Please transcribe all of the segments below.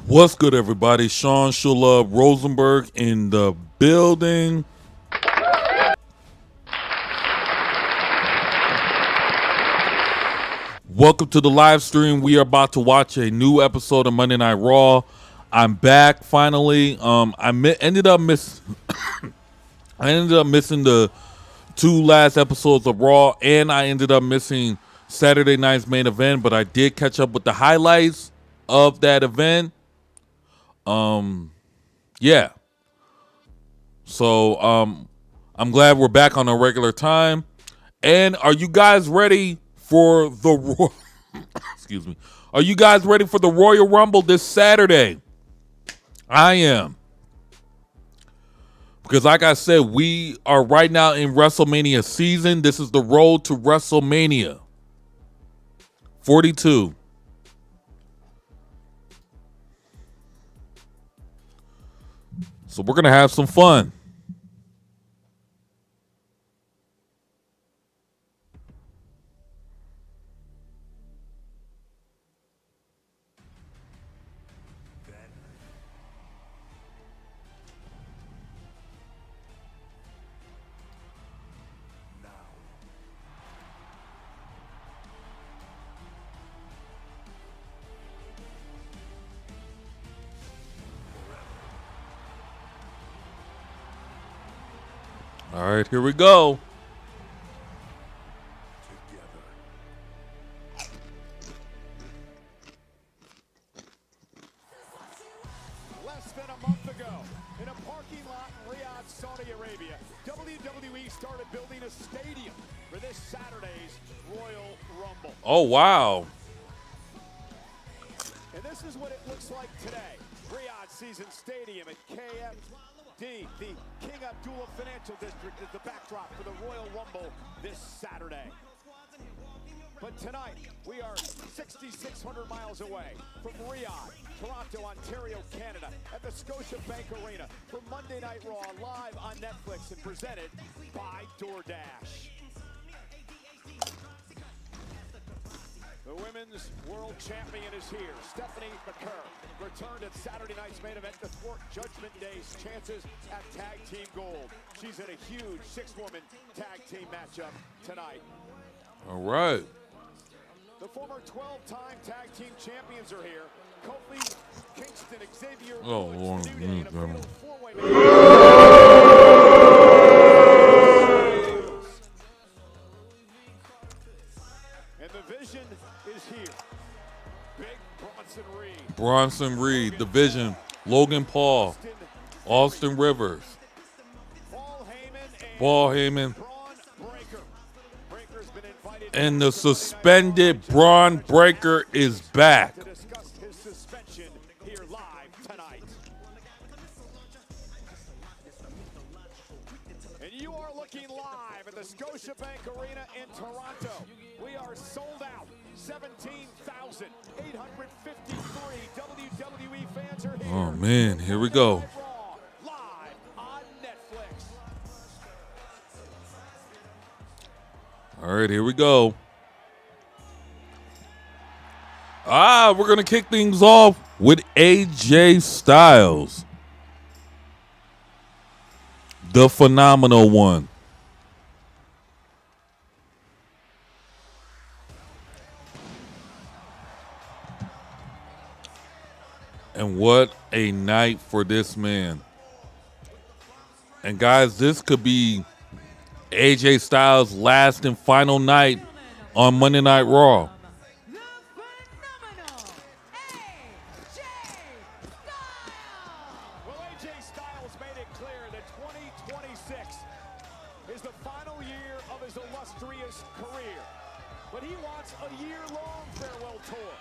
What's good, everybody? Sean Shula Rosenberg in the building. Welcome to the live stream. We are about to watch a new episode of Monday Night Raw. I'm back finally. Ended up missing the two last episodes of Raw, and I ended up missing Saturday night's main event. But I did catch up with the highlights of that event. Yeah. So I'm glad we're back on a regular time. And are you guys ready for the excuse me? Are you guys ready for the Royal Rumble this Saturday? I am. Because like I said, we are right now in WrestleMania season. This is the road to WrestleMania 42. So we're going to have some fun. All right, here we go. Less than a month ago, in a parking lot in Riyadh, Saudi Arabia, WWE started building a stadium for this Saturday's Royal Rumble. Oh, wow. And this is what it looks like today. Riyadh Season Stadium at KFD. The King Abdullah Financial District is the backdrop for the Royal Rumble this Saturday. But tonight, we are 6,600 miles away from Riyadh, Toronto, Ontario, Canada, at the Scotiabank Arena for Monday Night Raw, live on Netflix and presented by DoorDash. The Women's World Champion is here. Stephanie McCurry returned at Saturday night's main event to thwart Judgment Day's chances at Tag Team Gold. She's in a huge six-woman tag team matchup tonight. All right. The former 12-time tag team champions are here. Kofi Kingston, Xavier Oh, Woods, Lord. New Day in a fatal four-way match. And the Vision is here. Big Bronson Reed. Bronson Reed, The Vision, Logan Paul, Austin Rivers, Paul Heyman, Paul Heyman, Braun Breaker. Breaker's been invited and the suspended Braun Breaker is back. to discuss his suspension here live tonight. And you are looking live at the Scotiabank Arena in Toronto. We are sold out. 17,853 WWE fans are here. Oh, man, here we go. Raw, live on Netflix. All right, here we go. We're going to kick things off with AJ Styles, the phenomenal one. And what a night for this man. And guys, this could be AJ Styles' last and final night on Monday Night Raw. The phenomenal AJ Styles! Well, AJ Styles made it clear that 2026 is the final year of his illustrious career. But he wants a year-long farewell tour.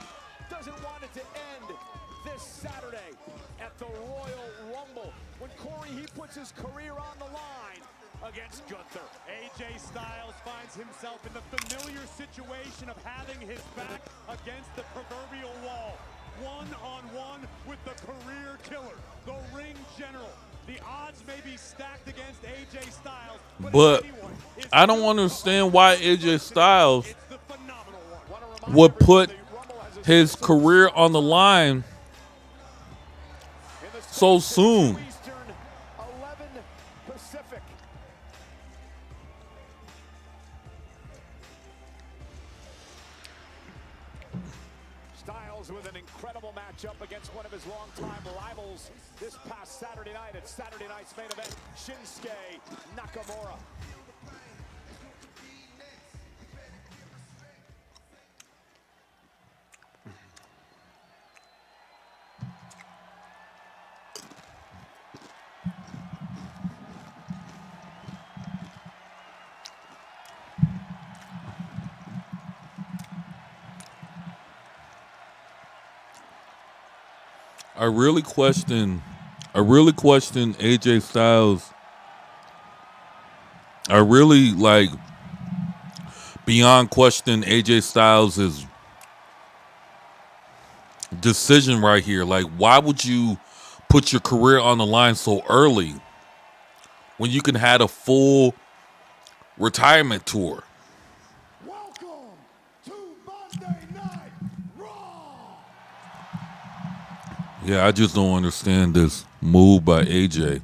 Doesn't want it to end this Saturday at the Royal Rumble when Corey, he puts his career on the line against Gunther. AJ Styles finds himself in the familiar situation of having his back against the proverbial wall. One-on-one with the career killer, the ring general. The odds may be stacked against AJ Styles, But I don't understand why AJ Styles would put his career on the line so soon. Eastern, 11 Pacific. Styles with an incredible matchup against one of his longtime rivals this past Saturday night at Saturday night's main event, Shinsuke Nakamura. I really question AJ Styles. I really beyond question AJ Styles' decision right here. Like, why would you put your career on the line so early when you can have a full retirement tour? Welcome to Monday Night Raw. Yeah, I just don't understand this move by AJ.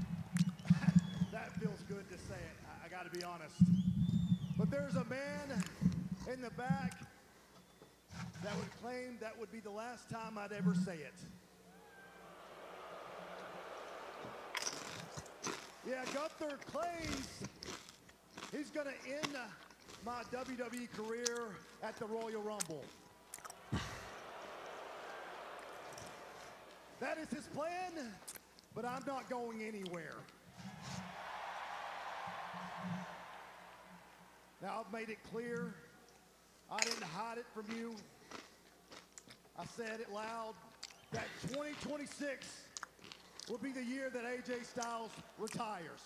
That feels good to say it, I gotta be honest. But there's a man in the back that would claim that would be the last time I'd ever say it. Yeah, Gunther claims he's gonna end my WWE career at the Royal Rumble. That is his plan, but I'm not going anywhere. Now, I've made it clear. I didn't hide it from you. I said it loud that 2026 will be the year that AJ Styles retires.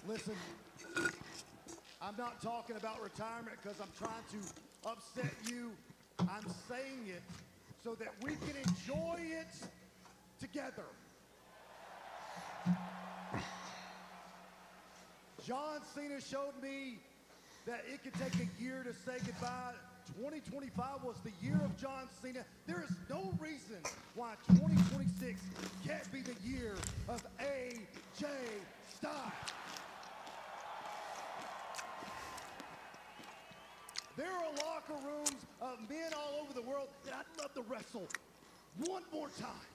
Listen, I'm not talking about retirement because I'm trying to upset you. I'm saying it so that we can enjoy it together. John Cena showed me that it could take a year to say goodbye. 2025 was the year of John Cena. There is no reason why 2026 can't be the year of AJ Styles. There are locker rooms of men all over the world that I'd love to wrestle one more time.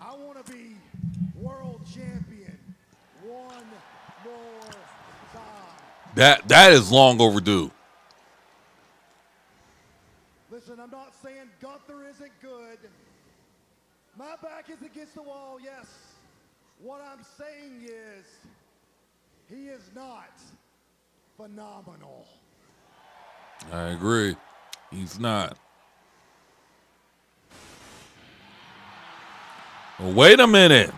I want to be world champion one more time. That is long overdue. Listen, I'm not saying Gunther isn't good. My back is against the wall, yes. What I'm saying is, he is not phenomenal. I agree. He's not. Well, wait a minute.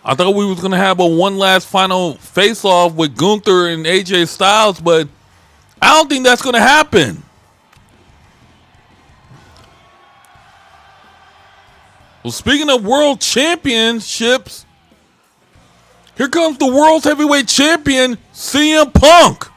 I thought we was going to have a one last final face-off with Gunther and AJ Styles, but I don't think that's going to happen. Well, speaking of world championships, here comes the world heavyweight champion, CM Punk.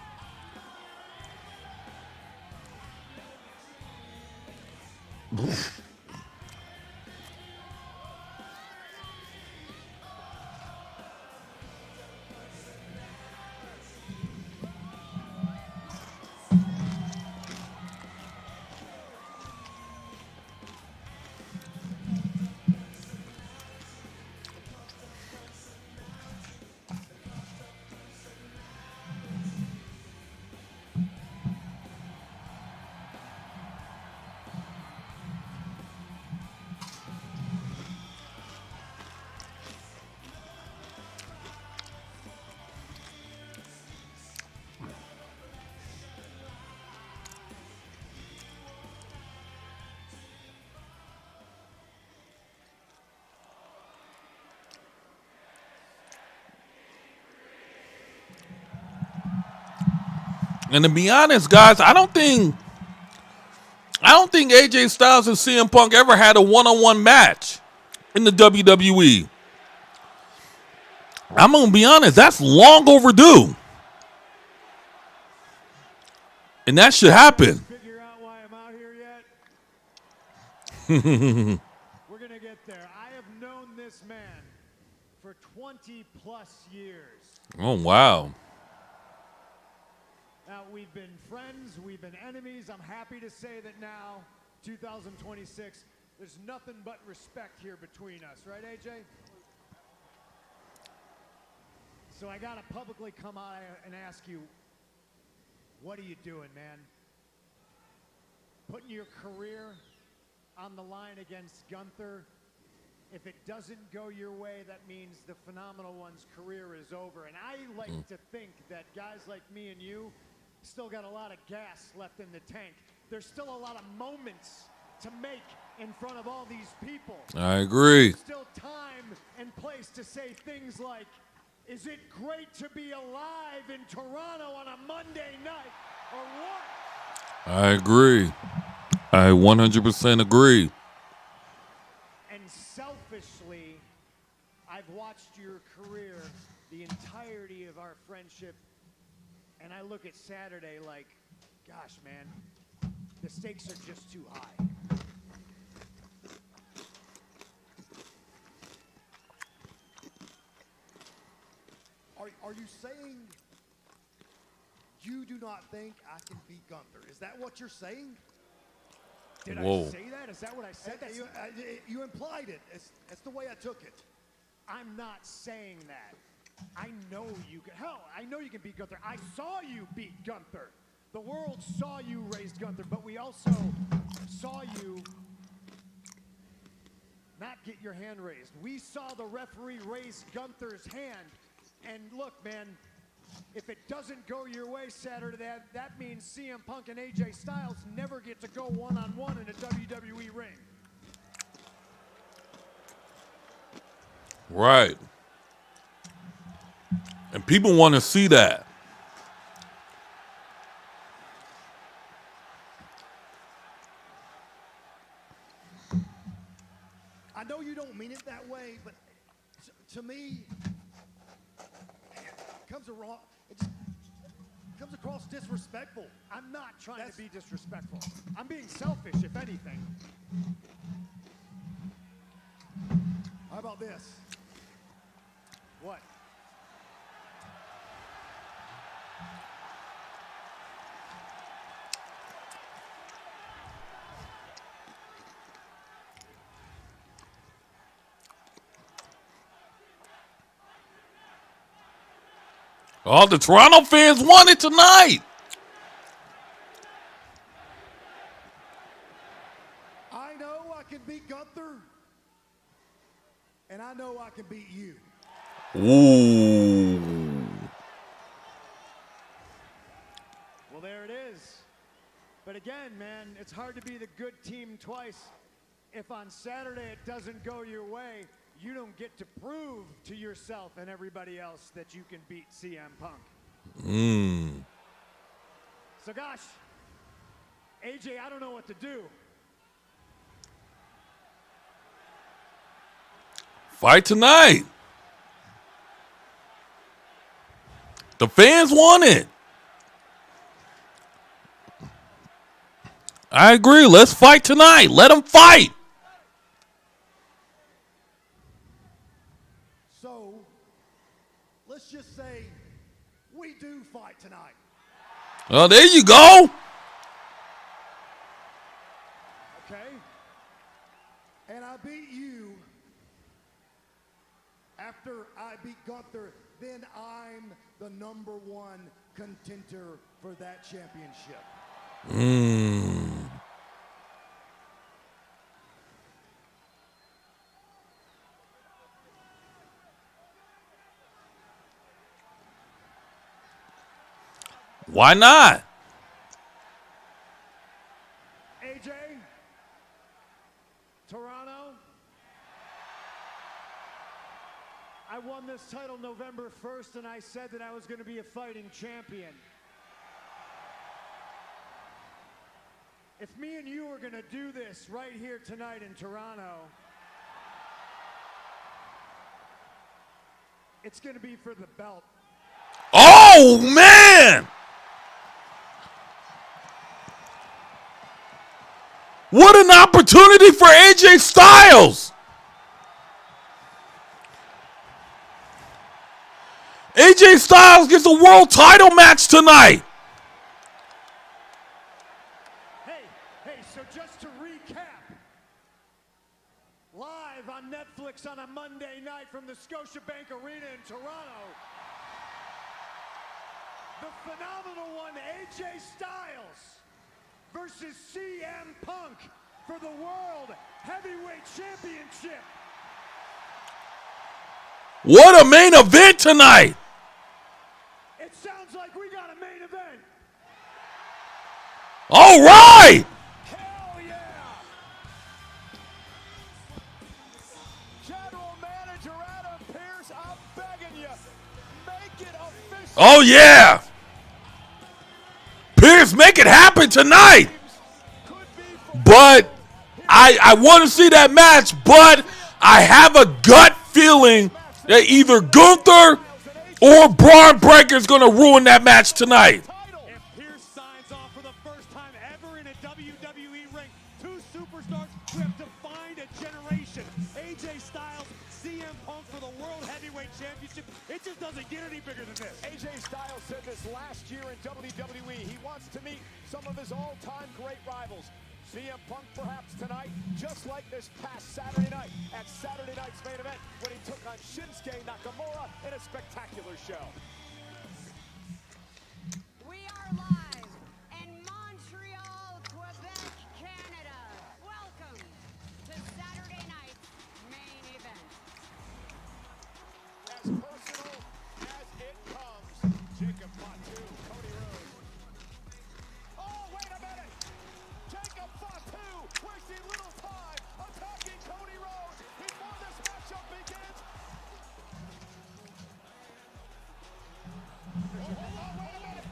And to be honest, guys, I don't think AJ Styles and CM Punk ever had a one-on-one match in the WWE. I'm gonna be honest, that's long overdue. And that should happen. Figure out why I'm out here yet? We're going to get there. I have known this man for 20 plus years. Oh, wow. Now, we've been friends, we've been enemies. I'm happy to say that now, 2026, there's nothing but respect here between us, right, AJ? So I got to publicly come out and ask you, what are you doing, man? Putting your career on the line against Gunther. If it doesn't go your way, that means the Phenomenal One's career is over. And I like to think that guys like me and you still got a lot of gas left in the tank. There's still a lot of moments to make in front of all these people. I agree. There's still time and place to say things like, is it great to be alive in Toronto on a Monday night, or what? I agree. I 100% agree. And selfishly, I've watched your career, the entirety of our friendship, and I look at Saturday like, gosh, man, the stakes are just too high. Are you saying you do not think I can beat Gunther? Is that what you're saying? Did Whoa. I say that? Is that what I said? You implied it. It's the way I took it. I'm not saying that. I know you can. Hell, I know you can beat Gunther. I saw you beat Gunther. The world saw you raise Gunther, but we also saw you not get your hand raised. We saw the referee raise Gunther's hand. And look, man, if it doesn't go your way Saturday, that means CM Punk and AJ Styles never get to go one-on-one in a WWE ring. Right. And people want to see that. I know you don't mean it that way, but to me, it just comes across disrespectful. I'm not trying to be disrespectful. I'm being selfish, if anything. How about this? What? All the Toronto fans want it tonight. I know I can beat Gunther, and I know I can beat you. Ooh. Well, there it is. But again, man, it's hard to be the good team twice. If on Saturday it doesn't go your way, you don't get to prove to yourself and everybody else that you can beat CM Punk. So gosh, AJ, I don't know what to do. Fight tonight. The fans want it. I agree. Let's fight tonight. Let them fight. So, let's just say we do fight tonight. Oh, there you go. Okay? And I beat you. After I beat Gunther, then I'm the #1 contender for that championship. Why not? AJ, Toronto, I won this title November 1st, and I said that I was going to be a fighting champion. If me and you are going to do this right here tonight in Toronto, it's going to be for the belt. Oh, man! What an opportunity for AJ Styles! AJ Styles gets a world title match tonight. Hey, so just to recap, live on Netflix on a Monday night from the Scotiabank Arena in Toronto, the phenomenal one, AJ Styles versus CM Punk for the World Heavyweight Championship. What a main event tonight. It sounds like we got a main event. All right. Hell yeah! General Manager Adam Pearce, I'm begging you, make it official. Oh, yeah. Pierce, make it happen tonight. Could be for But I want to see that match, but I have a gut feeling that either Gunther or Braun Breaker is going to ruin that match tonight. title. If Pierce signs off for the first time ever in a WWE ring, two superstars who have defined a generation. AJ Styles, CM Punk for the World Heavyweight Championship. It just doesn't get any bigger than this. AJ Styles said this last year in WWE. He wants to meet some of his all-time great rivals. CM Punk perhaps tonight, just like this past Saturday night at Saturday night's main event when he took on Shinsuke Nakamura in a spectacular show. We are live in Montreal, Quebec, Canada. Welcome to Saturday night's main event. As personal as it comes, Jacob Fatu, Cody Rhodes. Oh, wait a minute! Jacob Fatu wasting little time attacking Cody Rhodes before this matchup begins. Oh, wait a minute!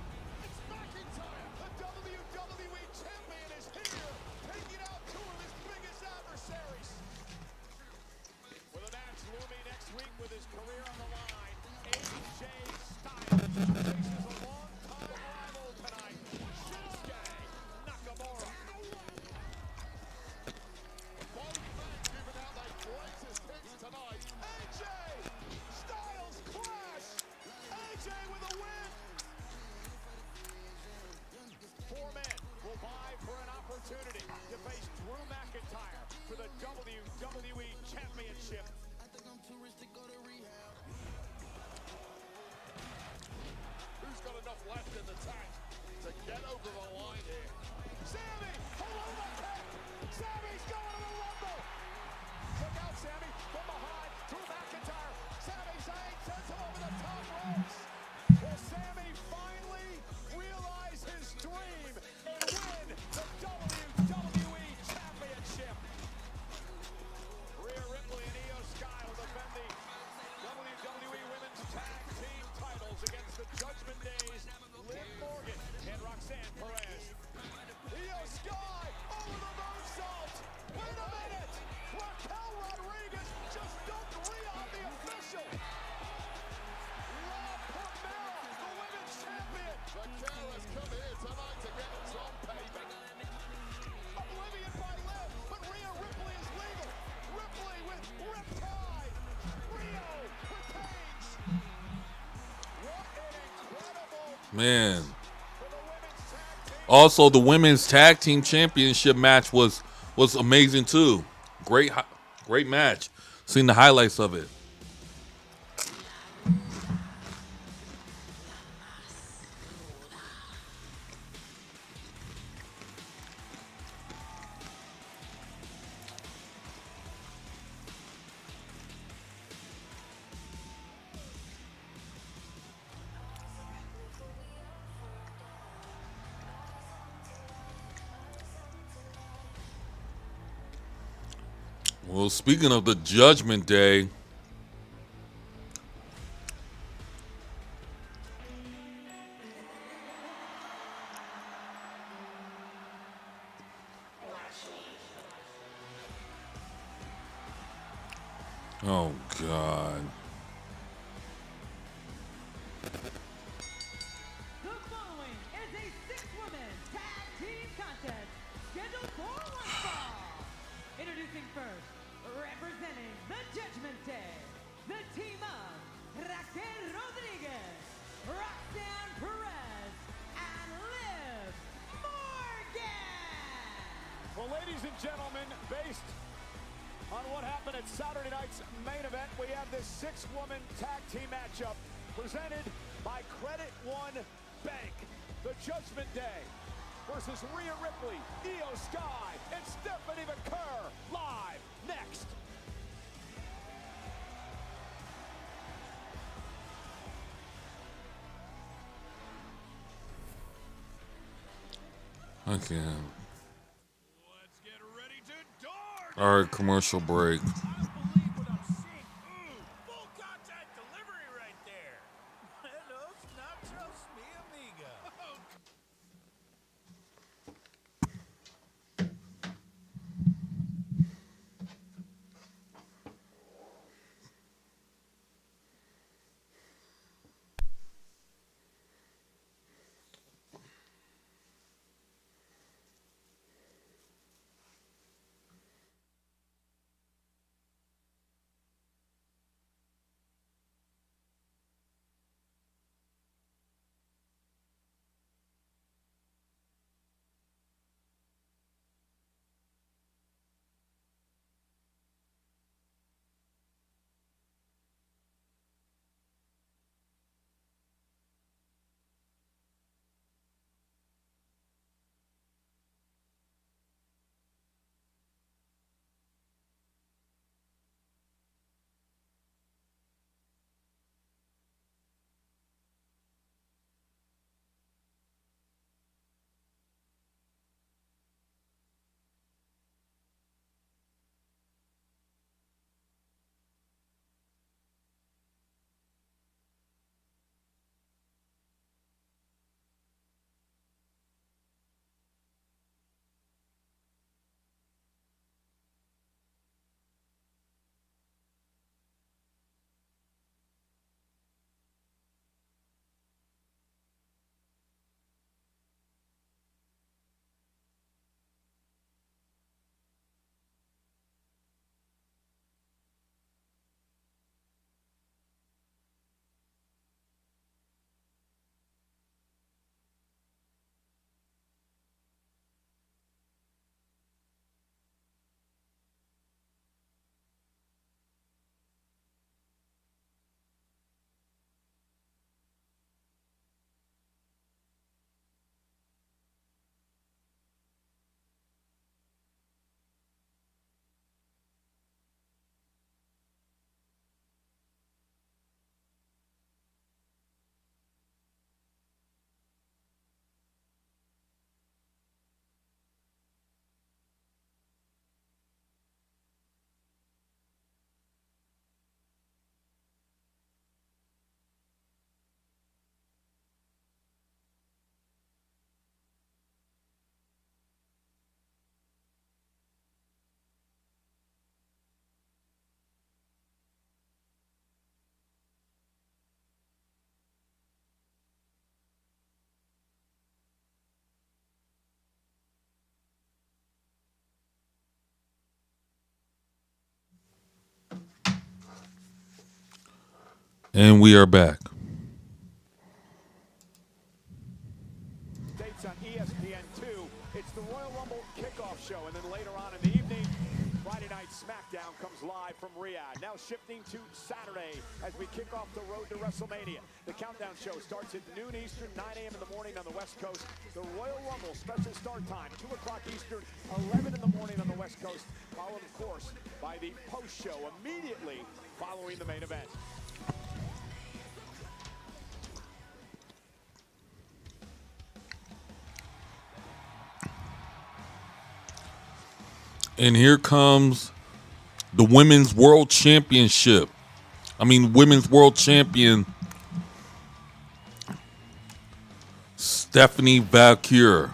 It's McIntyre! The WWE Champion is here, taking out two of his biggest adversaries. With a match looming next week with his career on the line, AJ Styles faces a long-time rival tonight, Shinsuke Nakamura. Both men giving out their greatest hits tonight. AJ Styles clash. AJ with a win. Four men will vie for an opportunity to face Drew McIntyre for the WWE Championship. Who's got enough left in the tank to get over the line here? Sammy! Hold on the kick! Sammy's going to the Rumble! Look out, Sammy! From behind, Drew McIntyre! Sami Zayn sends him over the top ropes! Will Sammy finally realize his dream and win the WWE Championship? Rhea Ripley and Io Sky will defend the WWE Women's Tag Team titles against the Judgment Day's Liv Morgan and Roxanne Perez. Io Sky over the moonsault. Wait a minute. Raquel Rodriguez just dumped Rhea on the official. La Primera, the women's champion. Raquel has come here tonight to get some payback. Oblivion by Liv, but Rhea Ripley is legal. Ripley with Riptide. Rio retains. What an incredible Man. for the women's tag team. Also, the women's tag team championship match was amazing too. Great match. Seen the highlights of it. Well, speaking of the Judgment Day, Oh, God. The following is a six-woman tag team contest scheduled for one fall. Introducing first, representing the Judgment Day, the team of Raquel Rodriguez, Roxanne Perez, and Liv Morgan. Well, ladies and gentlemen, based on what happened at Saturday night's main event, we have this six-woman tag team matchup presented by Credit One Bank. The Judgment Day versus Rhea Ripley, Io Sky, and Stephanie McCurr. Live next. I can't. Let's get ready to door. All right, commercial break. I don't believe what I'm seeing. Ooh, full contact delivery right there. Buenos nachos, mi amiga. And we are back. States on ESPN2. It's the Royal Rumble kickoff show, and then later on in the evening, Friday Night SmackDown comes live from Riyadh. Now shifting to Saturday as we kick off the road to WrestleMania. The countdown show starts at noon Eastern, 9 a.m. in the morning on the West Coast. The Royal Rumble special start time, 2 o'clock Eastern, 11 in the morning on the West Coast, followed, of course, by the post show immediately following the main event. And here comes the Women's World Championship. Women's World Champion Stephanie V.R.G.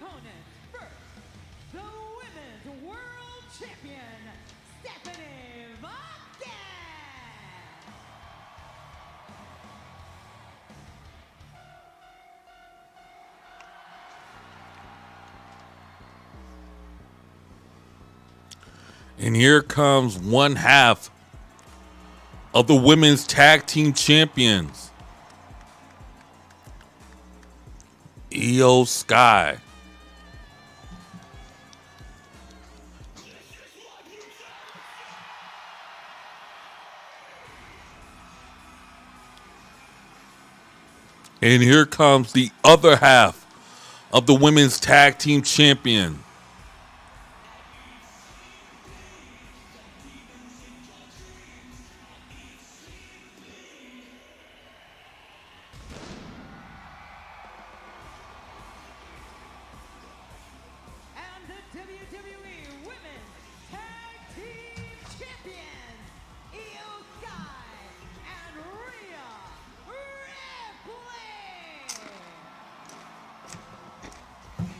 opponents. First, the Women's World Champion, Stephanie V.R.G. And here comes one half of the women's tag team champions, Io Sky. And here comes the other half of the women's tag team champion, And the WWE Women's Tag Team Champions, Io Sky and Rhea Ripley.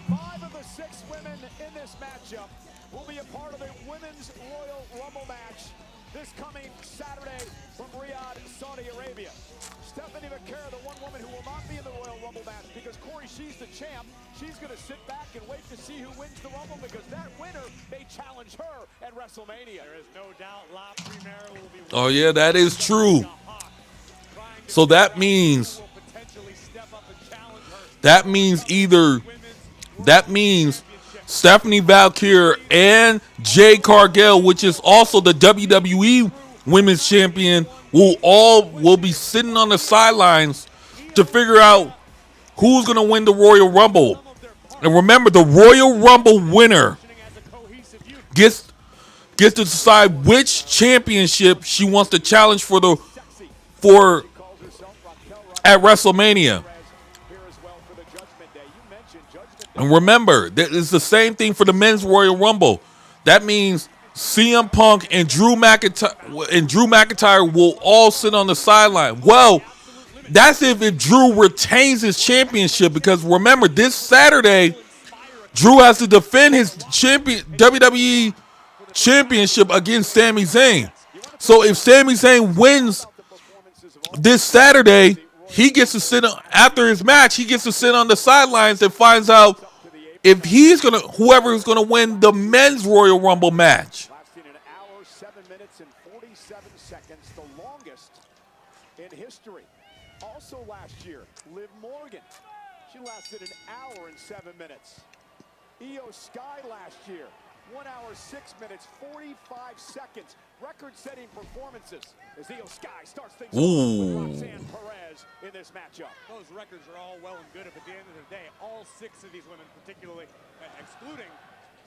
5 of the 6 women in this matchup will be a part of the Women's Royal Rumble match this coming Saturday from Riyadh, Saudi Arabia. Stephanie McCare, the one woman who will not be in the Royal Rumble match because Corey, she's the champ. She's going to sit back and wait to see who wins the Rumble because that winner may challenge her at WrestleMania. There is no doubt La Primera will be. Oh yeah, that is true. So that means Stephanie Valkyrie and Jade Cargill, which is also the WWE Women's Champion, will be sitting on the sidelines to figure out who's going to win the Royal Rumble. And remember, the Royal Rumble winner gets to decide which championship she wants to challenge for at WrestleMania. And remember, it's the same thing for the men's Royal Rumble. That means CM Punk and Drew McIntyre will all sit on the sideline. Well, that's if Drew retains his championship, because remember, this Saturday, Drew has to defend his WWE championship against Sami Zayn. So if Sami Zayn wins this Saturday, he gets to sit after his match. He gets to sit on the sidelines and finds out if whoever is gonna win the men's Royal Rumble match. Lasting an hour, 7 minutes, and 47 seconds, the longest in history. Also last year, Liv Morgan. She lasted an hour and 7 minutes. Io Sky last year, 1 hour, 6 minutes, 45 seconds. Record-setting performances as Io Sky starts things off with Roxanne Perez in this matchup. Those records are all well and good, if at the end of the day, all 6 of these women, particularly excluding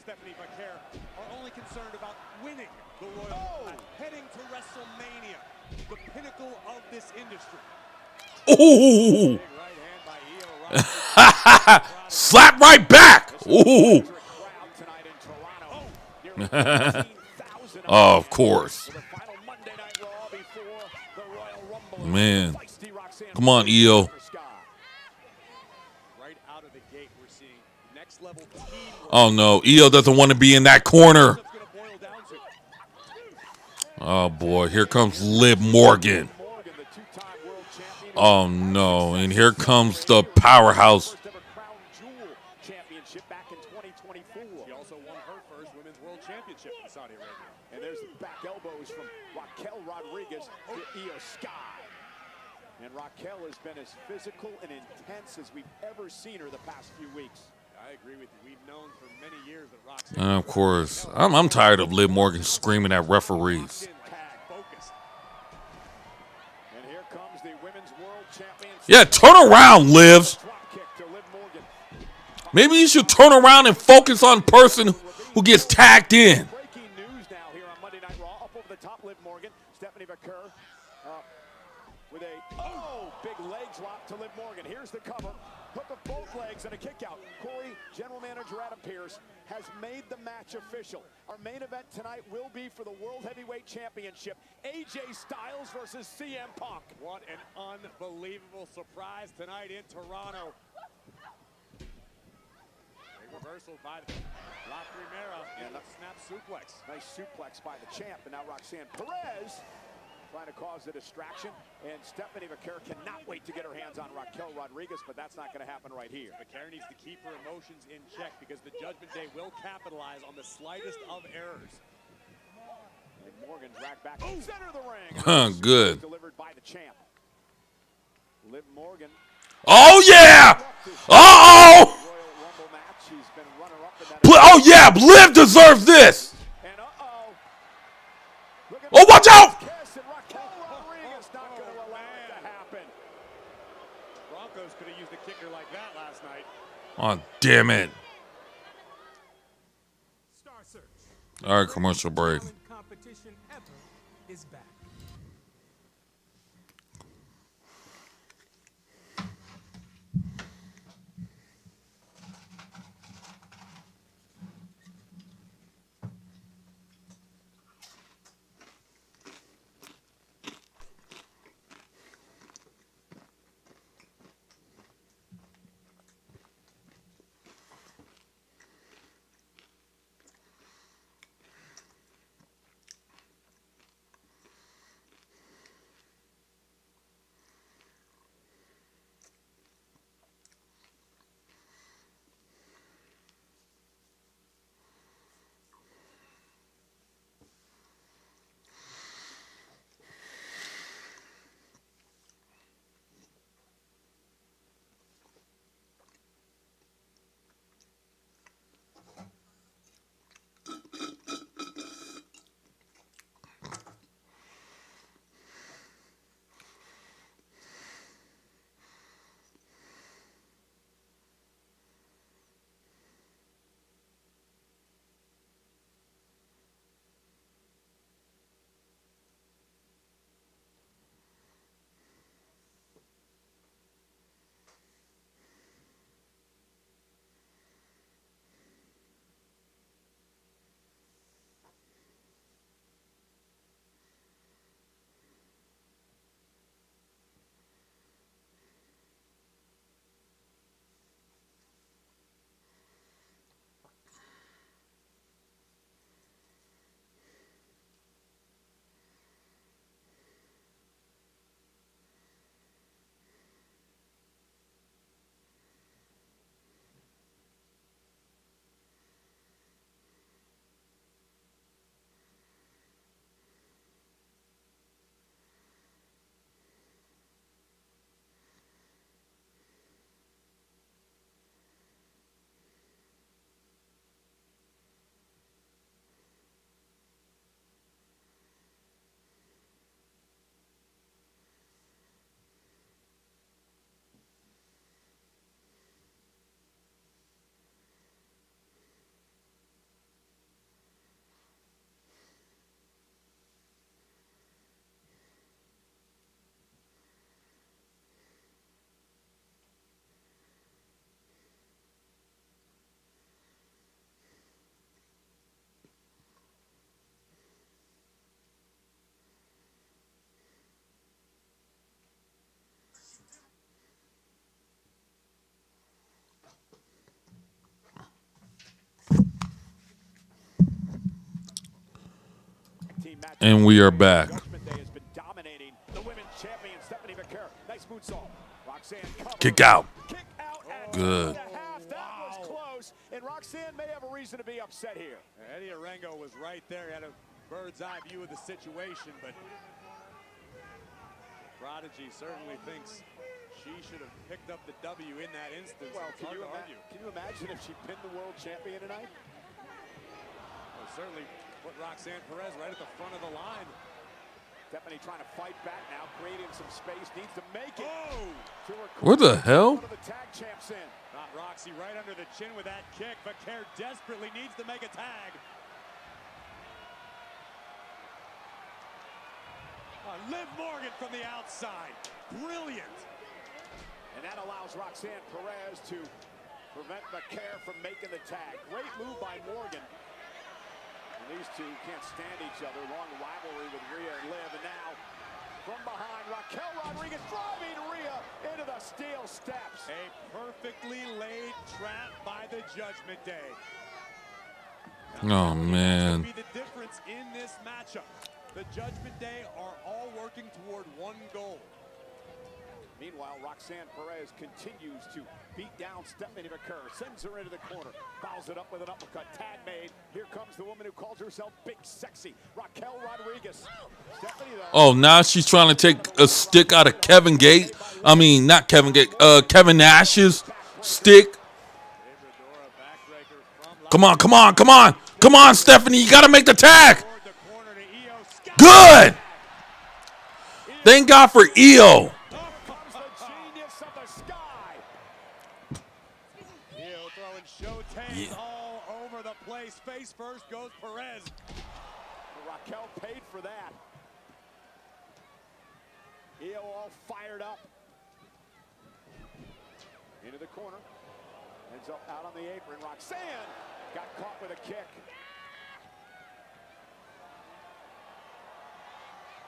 Stephanie McCare, are only concerned about winning the Royal Rumble, heading to WrestleMania, the pinnacle of this industry. Ooh! Big right hand by Io. Slap right back! Ooh! Oh, of course. Man. Come on, Io. Right out of the gate, we're seeing next level teamwork. Oh, no. Io doesn't want to be in that corner. That's gonna boil down to. Oh, boy. Here comes Liv Morgan. Oh, no. And here comes the powerhouse. Championship back in 2024. She also won her first Women's World Championship in Saudi Arabia. And there's the back elbows from Raquel Rodriguez to Io Sky. And Raquel has been as physical and intense as we've ever seen her the past few weeks. I agree with you. We've known for many years that Roxanne. And of course, I'm tired of Liv Morgan screaming at referees. And here comes the Women's World Champion. Yeah, turn around, Liv. Drop kick to Liv Morgan. Maybe you should turn around and focus on the person who gets tagged in. Breaking news now here on Monday Night Raw. Up over the top, Liv Morgan. Stephanie McCare with a big leg drop to Liv Morgan. Here's the cover. Hook of both legs and a kick out. Corey, general manager Adam Pearce, has made the match official. Our main event tonight will be for the World Heavyweight Championship. AJ Styles versus CM Punk. What an unbelievable surprise tonight in Toronto. Reversal by La Primera and a snap suplex. Nice suplex by the champ, and now Roxanne Perez trying to cause a distraction. And Stephanie Vaquer cannot wait to get her hands on Raquel Rodriguez, but that's not going to happen right here. Vaquer needs to keep her emotions in check because the Judgment Day will capitalize on the slightest of errors. And Morgan dragged back to the center of the ring. Good. Delivered by the champ. Liv Morgan. Oh, yeah. Uh-oh. Royal Rumble match. She's been runner-up in that. Oh, yeah. Liv deserves this. And Oh, watch out. Kiss, and Raquel Rodriguez not going to allow it to happen. Broncos could have used a kicker like that last night. Oh, damn it. Star Search. All right, commercial break. Competition ever is back. And we are back. Judgment Day has been dominating the women's champion, Stephanie Vaquer. Nice moonsault. Roxanne covers. Kick out. Kick out at Good. 2.5. That was close. And Roxanne may have a reason to be upset here. Eddie Arango was right there. He had a bird's eye view of the situation, but Prodigy certainly thinks she should have picked up the W in that instance. Well, It's hard to argue. can you imagine if she pinned the world champion tonight? Well, certainly put Roxanne Perez right at the front of the line. Stephanie trying to fight back now, creating some space, needs to make it. To her What the hell? One of the tag champs in. Got Roxy right under the chin with that kick. Vaquer desperately needs to make a tag. Liv Morgan from the outside. Brilliant. And that allows Roxanne Perez to prevent Vaquer from making the tag. Great move by Morgan. And these two can't stand each other. Long rivalry with Rhea and Liv. And now from behind. Raquel Rodriguez driving Rhea into the steel steps. A perfectly laid trap by the Judgment Day. Oh, man. Be the difference in this matchup. The Judgment Day are all working toward one goal. Meanwhile, Roxanne Perez continues to beat down Stephanie McCurr, sends her into the corner, fouls it up with an uppercut. Tag made. Here comes the woman who calls herself Big Sexy, Raquel Rodriguez. Stephanie, though, Oh, now she's trying to take a stick out of Kevin Gate. I mean, not Kevin Gate. Kevin Nash's stick. Come on, come on, come on. Come on, Stephanie. You got to make the tag. Good. Thank God for Io. Yeah. All over the place. Face first goes Perez. Raquel paid for that. Io all fired up. Into the corner. Ends up out on the apron. Roxanne got caught with a kick.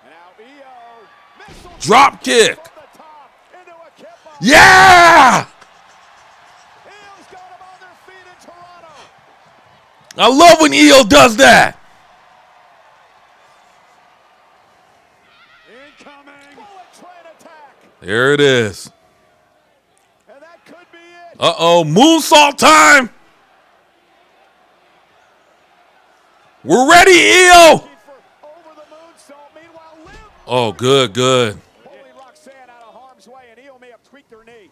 And now Io. Missile Drop kick. from the top into a kip up. Yeah. Io's got them on their feet in Toronto. I love when Io does that. Incoming. Bullet train attack. There it is. And that could be it. Uh-oh, moonsault time. We're ready, Io. For over the moonsault. Meanwhile, Liv Oh, good, good. pulling Roxanne out of harm's way, and Io may have tweaked her knee.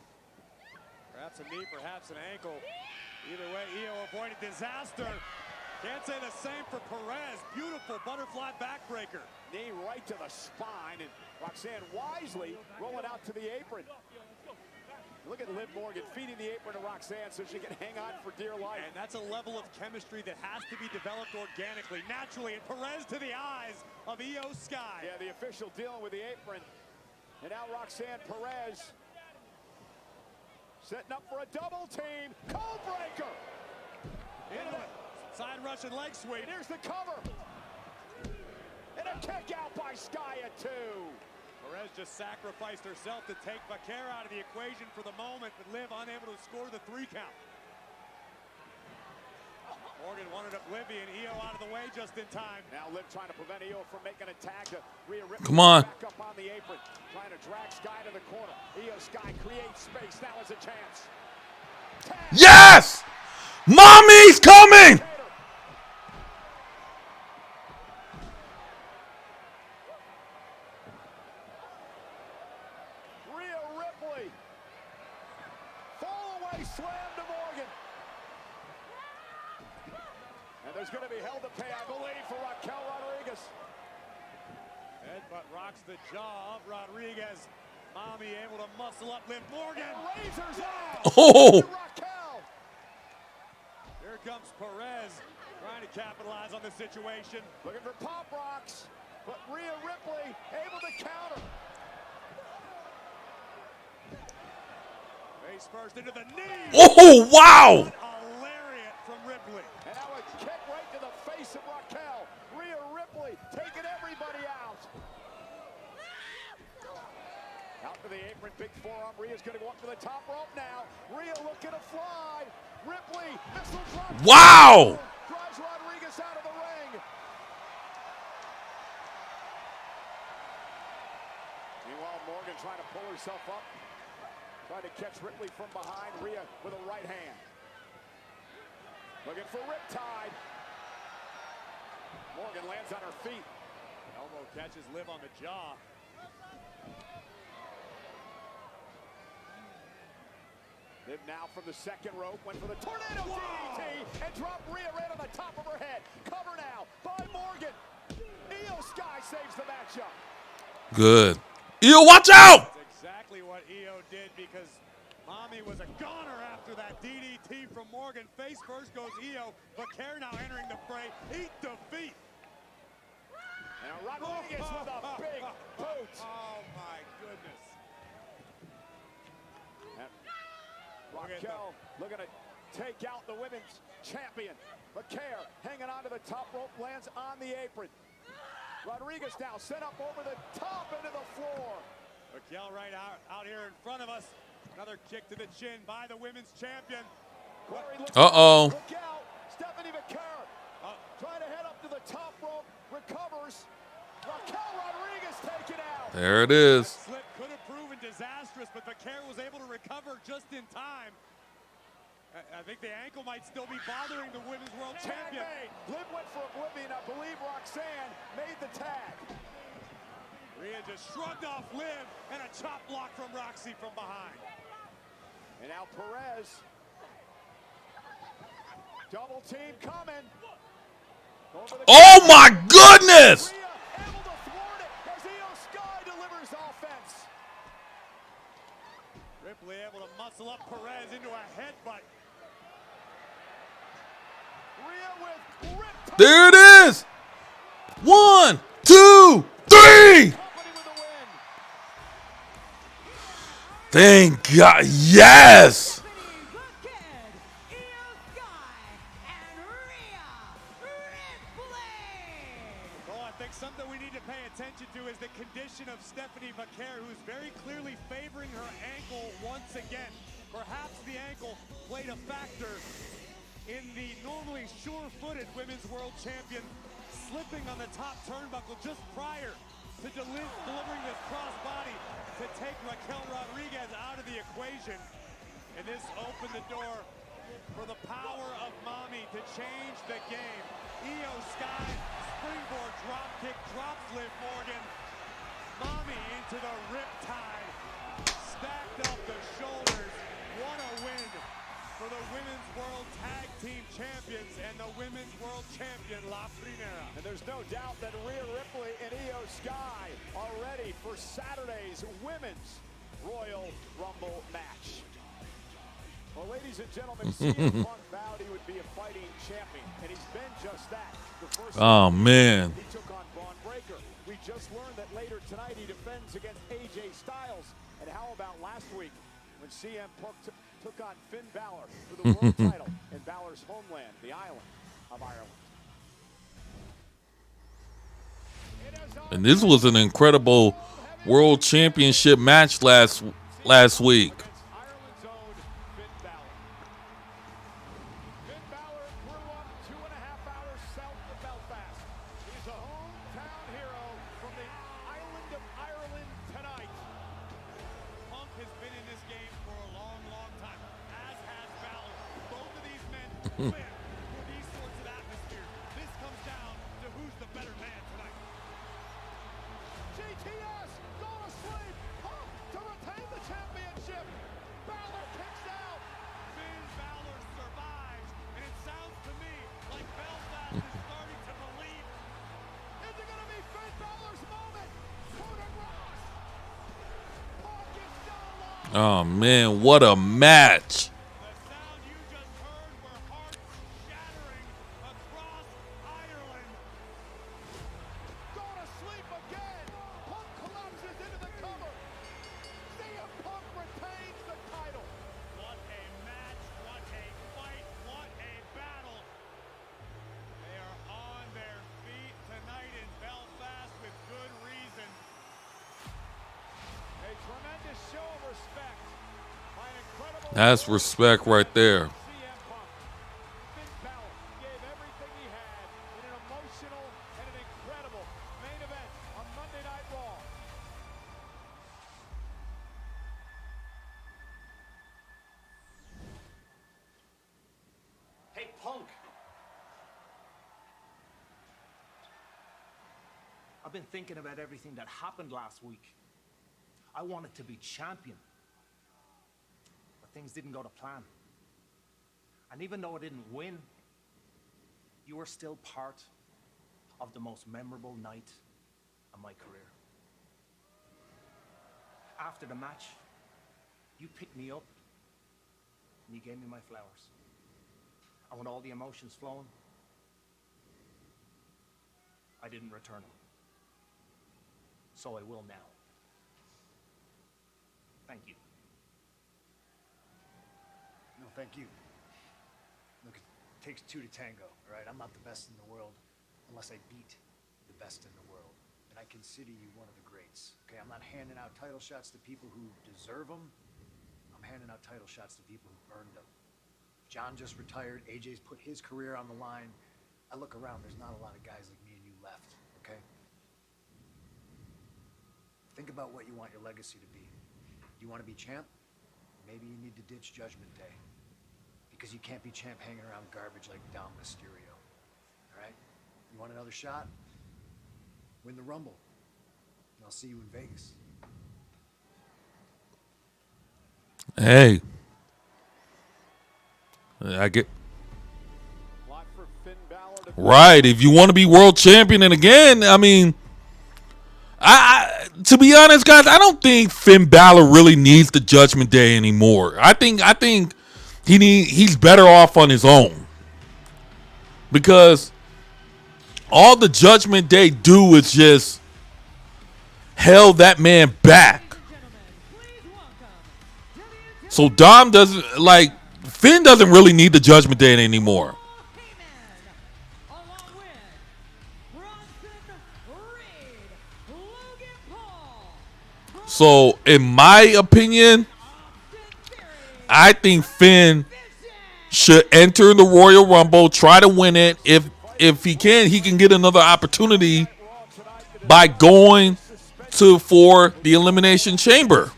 Perhaps a knee, perhaps an ankle. Either way, Io avoided disaster. Can't say the same for Perez. Beautiful butterfly backbreaker. Knee right to the spine, and Roxanne wisely rolling out to the apron. Look at Liv Morgan feeding the apron to Roxanne so she can hang on for dear life. And that's a level of chemistry that has to be developed organically, naturally. And Perez to the eyes of Io Sky. Yeah, the official dealing with the apron. And now Roxanne Perez setting up for a double team. Cold breaker. Into the side Russian leg sweep. And here's the cover. And a kick out by Sky at 2. Perez just sacrificed herself to take Vaquer out of the equation for the moment, but Liv unable to score the 3 count. Morgan wanted oblivion. Io out of the way just in time. Now Liv trying to prevent Io from making a tag to Rhea Ripley. Come on. Back up on the apron. Trying to drag Sky to the corner. Io Sky creates space. Now is a chance. Tag. Yes! Mommy's coming! Rhea Ripley. Fall away slam to Morgan. And there's going to be hell to pay, I believe, for Raquel Rodriguez. Headbutt rocks the jaw of Rodriguez. Mommy able to muscle up Liv Morgan. And razors out. Oh! Raquel. Here comes Perez trying to capitalize on the situation. Looking for pop rocks. But Rhea Ripley able to counter. Face first into the knee. Oh, wow! A lariat from Ripley. And now a kick right to the face of Raquel. Rhea Ripley taking everybody out. Out to the apron, big forearm. Rhea's going to go up to the top rope now. Rhea looking to fly. Ripley, missile drop. Wow! Drives Rodriguez out of the ring. Meanwhile, Morgan trying to pull herself up. Trying to catch Ripley from behind. Rhea with a right hand. Looking for riptide. Morgan lands on her feet. Elbow catches Liv on the jaw. Liv now from the second rope, went for the tornado DDT and dropped Rhea right on the top of her head. Cover now by Morgan. Io Sky saves the matchup. Good. Io, watch out! That's exactly what Io did because Mommy was a goner after that DDT from Morgan. Face first goes Io. Vaquer now entering the fray. Eat defeat. And Rodriguez with a big boot. Oh my goodness. And Raquel looking to take out the women's champion. Vaquer hanging onto the top rope, lands on the apron. Rodriguez now sent up over the top into the floor. Mikail right out here in front of us. Another kick to the chin by the women's champion. Corey looks Uh-oh. Look out. Stephanie McCare trying to head up to the top rope. Recovers. Raquel Rodriguez taken out. There it is. Slip could have proven disastrous, but McCare was able to recover just in time. I think the ankle might still be bothering the women's world champion. Liv went for oblivion. I believe Roxanne made the tag. Rhea just shrugged off Liv, and a chop block from Roxy from behind. And now Perez. Double team coming. Oh my goodness! Rhea able to thwart it as Io Sky delivers offense. Ripley able to muscle up Perez into a headbutt. Rhea with rip. There it is! 1, 2, 3! Company with the win. Thank God. Yes! Stephanie McCare, Io Sky, and Rhea Ripley. Well, I think something we need to pay attention to is the condition of Stephanie McCare, who's very clearly favoring her ankle once again. Perhaps the ankle played a factor in the normally sure-footed women's world champion slipping on the top turnbuckle just prior to delivering this crossbody to take Raquel Rodriguez out of the equation. And this opened the door for the power of Mommy to change the game. Io Sky, springboard dropkick, drops Liv Morgan. Mommy into the riptide, stacked up the shoulders. What a win for the Women's World Tag Team Champions and the Women's World Champion, La Primera. And there's no doubt that Rhea Ripley and Io Sky are ready for Saturday's Women's Royal Rumble match. Well, ladies and gentlemen, CM Punk vowed he would be a fighting champion, and he's been just that. The first Oh, man. he took on Braun Breaker. We just learned that later tonight he defends against AJ Styles. And how about last week when CM Punk took on Finn Balor for the world title in Balor's homeland, the island of Ireland. And this was an incredible World Championship match last week. Ireland's own Finn Balor. Finn Balor grew up 2.5 hours south of Belfast. He's a hometown hero from the island of Ireland tonight. Punk has been in this game for a long, long time, as has Balor. Both of these men live for these sorts of atmospheres. This comes down to who's the better man tonight. GTS, go to sleep. Punk to retain the championship. Balor kicks out. Finn Balor survives, and it sounds to me like Belfast is starting to believe. Is it going to be Finn Balor's moment? Coup Ross. Punk is still alive. Oh, man, what a match. The sound you just heard were hearts shattering across Ireland. Go to sleep again. Punk collapses into the cover. CM Punk retains the title. What a match, what a fight, what a battle. They are on their feet tonight in Belfast with good reason. A tremendous show of respect by an incredible. That's respect right there. CM Punk. Finn Balor gave everything he had in an emotional and an incredible main event on Monday Night Raw. Hey, Punk. I've been thinking about everything that happened last week. I wanted to be champion. But things didn't go to plan. And even though I didn't win, you were still part of the most memorable night of my career. After the match, you picked me up and you gave me my flowers. And with all the emotions flowing, I didn't return them. So I will now. Thank you. No, thank you. Look, it takes two to tango, all right? I'm not the best in the world unless I beat the best in the world. consider you one of the greats. Okay, I'm not handing out title shots to people who deserve them. I'm handing out title shots to people who earned them. John just retired. AJ's put his career on the line. I look around, there's not a lot of guys like me and you left, okay? Think about what you want your legacy to be. Do you want to be champ? Maybe you need to ditch Judgment Day. Because you can't be champ hanging around garbage like Dom Mysterio. All right? You want another shot? Win the Rumble. And I'll see you in Vegas. Hey. I get... Right. If you want to be world champion, and again, I mean, I to be honest, guys, I don't think Finn Balor really needs the Judgment Day anymore. I think he's better off on his own, because all the Judgment Day do is just held that man back. So Dom doesn't, like, Finn doesn't really need the Judgment Day anymore. So, in my opinion, I think Finn should enter the Royal Rumble, try to win it. If he can get another opportunity by going for the Elimination Chamber.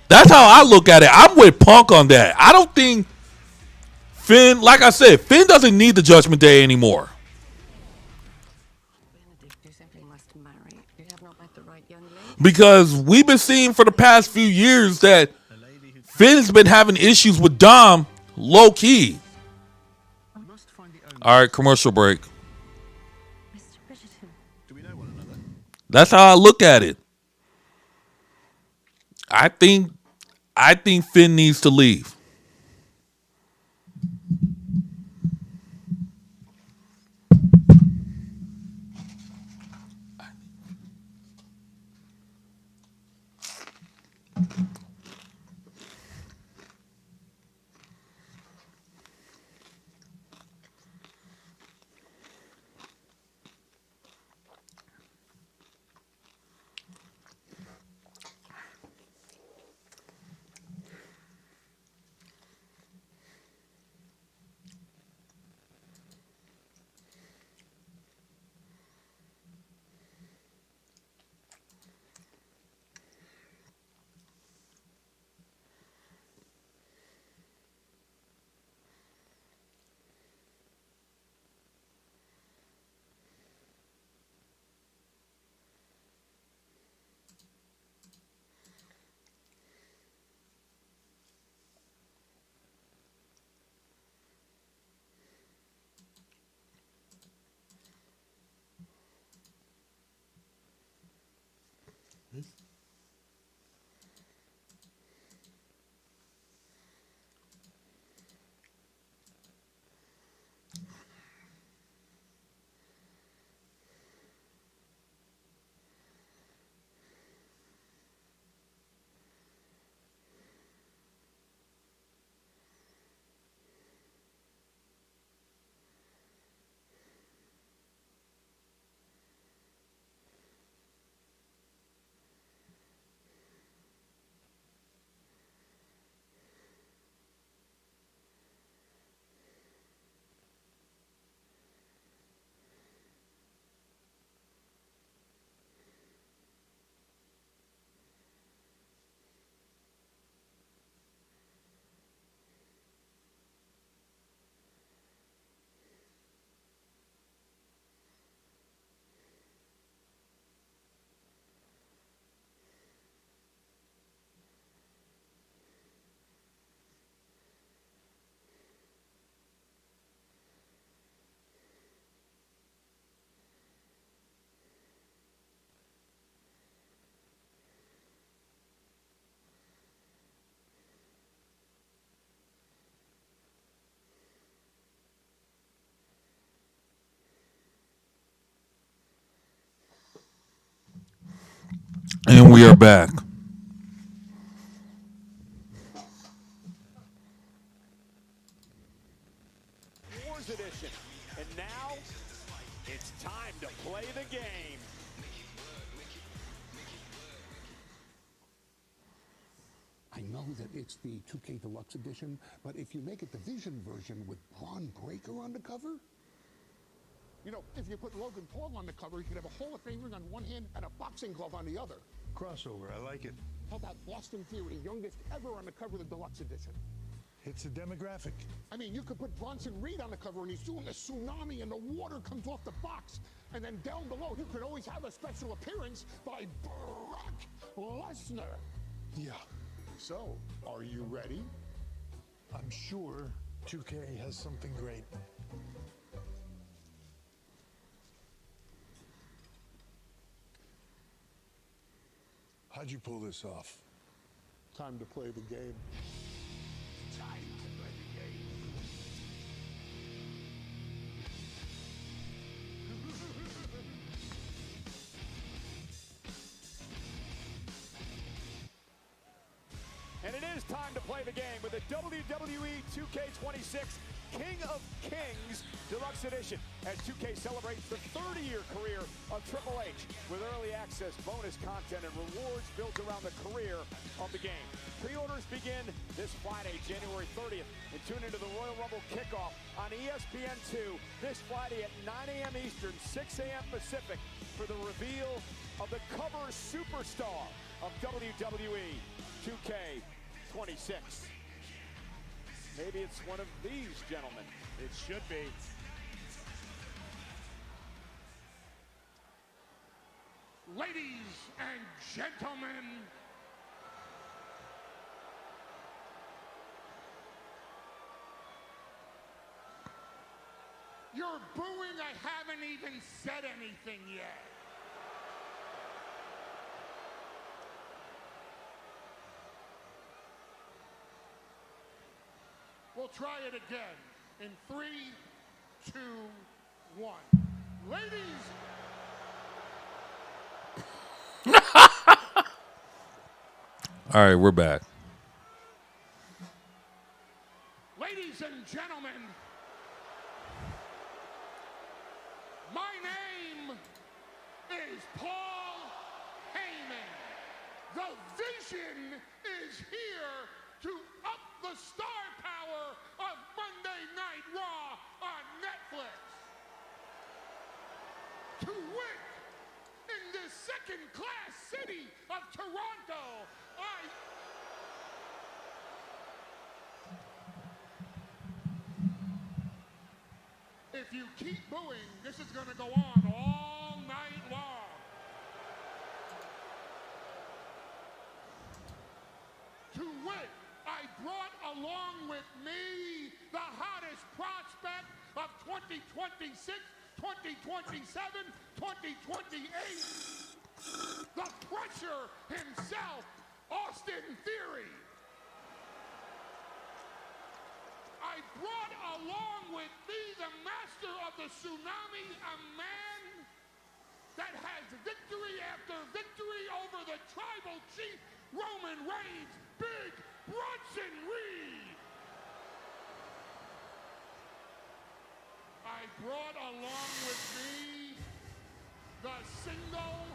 That's how I look at it. I'm with Punk on that. I don't think Finn, like I said, Finn doesn't need the Judgment Day anymore. Because we've been seeing for the past few years that Finn's been having issues with Dom low key. All right, commercial break. That's how I look at it. I think Finn needs to leave. And we are back. Wars edition. And now it's time to play the game. know that it's the 2K Deluxe Edition, but if you make it the Vision version with Braun Breaker on the cover, you know, if you put Logan Paul on the cover, you could have a Hall of Fame ring on one hand and a boxing glove on the other. Crossover, I like it. How about Austin Theory, youngest ever on the cover of the Deluxe Edition? It's a demographic. I mean, you could put Bronson Reed on the cover and he's doing a tsunami and the water comes off the box. And then down below, you could always have a special appearance by Brock Lesnar. Yeah. So, are you ready? I'm sure 2K has something great. How'd you pull this off? Time to play the game. Time to play the game. And it is time to play the game with the WWE 2K26 King of Kings Deluxe Edition as 2K celebrates the 30-year career of Triple H with early access, bonus content, and rewards built around the career of the game. Pre-orders begin this Friday, January 30th, and tune into the Royal Rumble kickoff on ESPN2 this Friday at 9 a.m. Eastern, 6 a.m. Pacific for the reveal of the cover superstar of WWE 2K26. Maybe it's one of these gentlemen. It should be. Ladies and gentlemen, you're booing. I haven't even said anything yet. We'll try it again in 3, 2, 1. Ladies. All right, we're back. Ladies and gentlemen, my name is Paul Heyman. The Vision is here to up the star power of Monday Night Raw on Netflix. To win in this second-class city of Toronto, if you keep booing, this is going to go on all night long. To win, I brought along with me the hottest prospect of 2026, 2027, 2028. The Crusher himself, Austin Theory. I brought along with me the master of the tsunami, a man that has victory after victory over the tribal chief, Roman Reigns, Big Bronson Reed. I brought along with me the single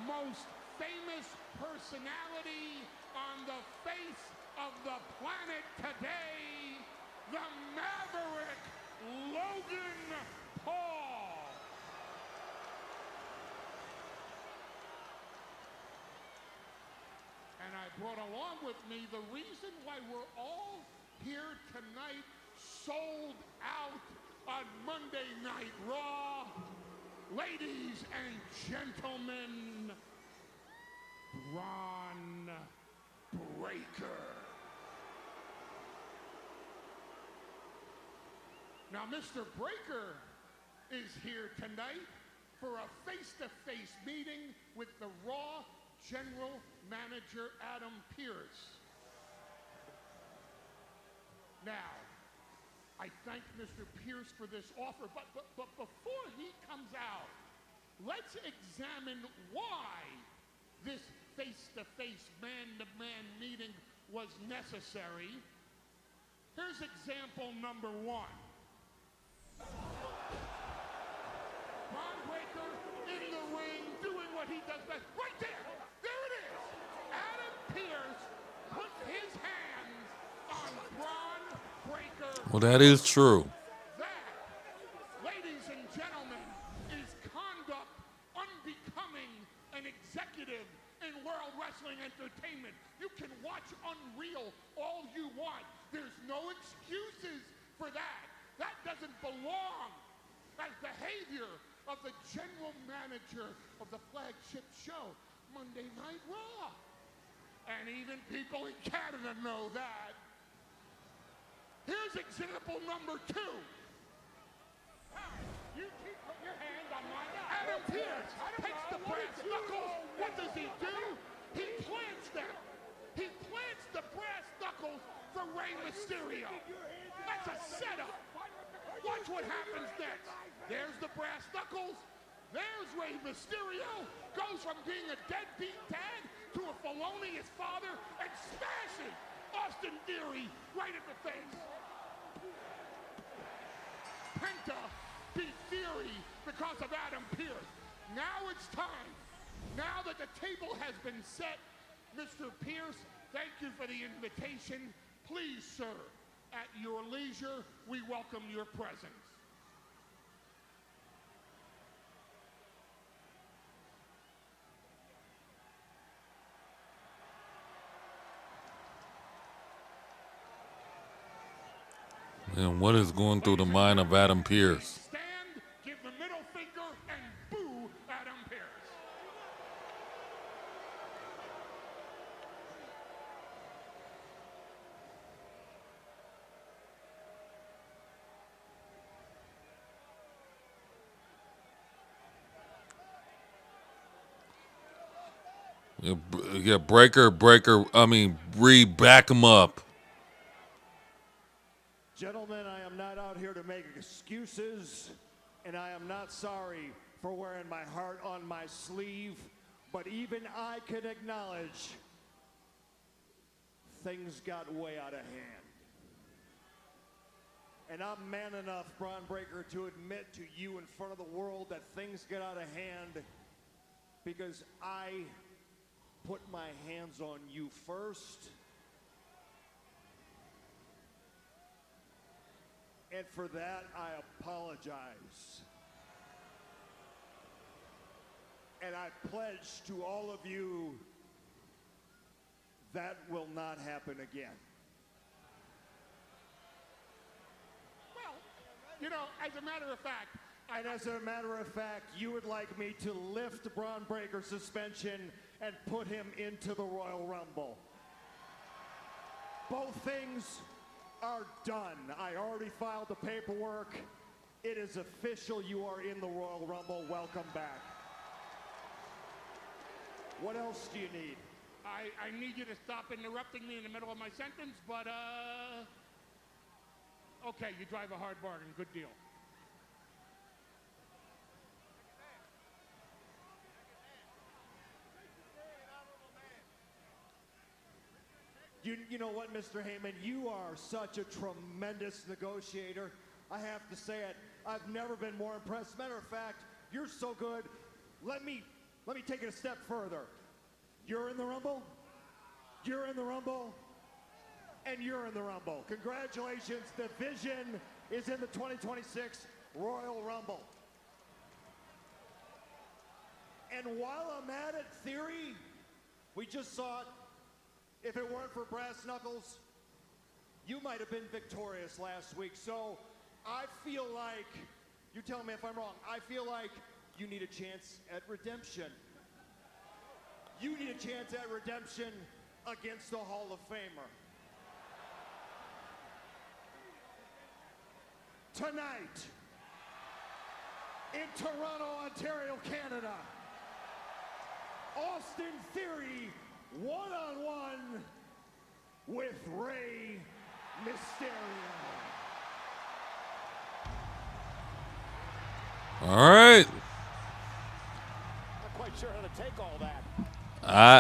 most famous personality on the face of the planet today, the Maverick Logan Paul. And I brought along with me the reason why we're all here tonight, sold out on Monday Night Raw. Ladies and gentlemen, Braun Breaker. Now, Mr. Breaker is here tonight for a face-to-face meeting with the Raw General Manager, Adam Pearce. Now, I thank Mr. Pearce for this offer, but before he comes out, let's examine why this face-to-face, man-to-man meeting was necessary. Here's example number 1. Braun Breaker in the ring doing what he does best. Right there. There it is. Adam Pearce puts his hands on Braun Breaker. Well, that is true. That, ladies and gentlemen, is conduct unbecoming an executive in World Wrestling Entertainment. You can watch Unreal all you want. There's no excuses for that. That doesn't belong as behavior of the general manager of the flagship show, Monday Night Raw. And even people in Canada know that. Here's example number 2. You keep putting your hand on my Adam Pearce takes the brass knuckles. What does he do? He plants them. He plants the brass knuckles for Rey Mysterio. That's a setup. Watch what happens next. There's the brass knuckles. There's Rey Mysterio. Goes from being a deadbeat dad to a felonious father and smashes Austin Theory right in the face. Penta beat Theory because of Adam Pearce. Now it's time. Now that the table has been set, Mr. Pearce, thank you for the invitation. Please, sir, at your leisure, we welcome your presence. And what is going through the mind of Adam Pearce? Stand, give the middle finger, and boo Adam Pearce. Yeah, Breaker, back him up. Gentlemen, I am not out here to make excuses, and I am not sorry for wearing my heart on my sleeve, but even I can acknowledge things got way out of hand. And I'm man enough, Braun Breaker, to admit to you in front of the world that things get out of hand because I put my hands on you first. And for that, I apologize. And I pledge to all of you that will not happen again. Well, you know, as a matter of fact, And as a matter of fact, you would like me to lift Braun Breaker's suspension and put him into the Royal Rumble. Both things are done. I already filed the paperwork. It is official. You are in the Royal Rumble. Welcome back. What else do you need? I need you to stop interrupting me in the middle of my sentence, but, okay, you drive a hard bargain. Good deal. You know what, Mr. Heyman? You are such a tremendous negotiator. I have to say it. I've never been more impressed. Matter of fact, you're so good. Let me take it a step further. You're in the Rumble, you're in the Rumble, and you're in the Rumble. Congratulations. The Vision is in the 2026 Royal Rumble. And while I'm at it, Theory, we just saw it. If it weren't for brass knuckles, you might have been victorious last week. So I feel like, you tell me if I'm wrong, I feel like you need a chance at redemption. You need a chance at redemption against the Hall of Famer. Tonight, in Toronto, Ontario, Canada, Austin Theory one-on-one with Rey Mysterio. All right. Not quite sure how to take all that.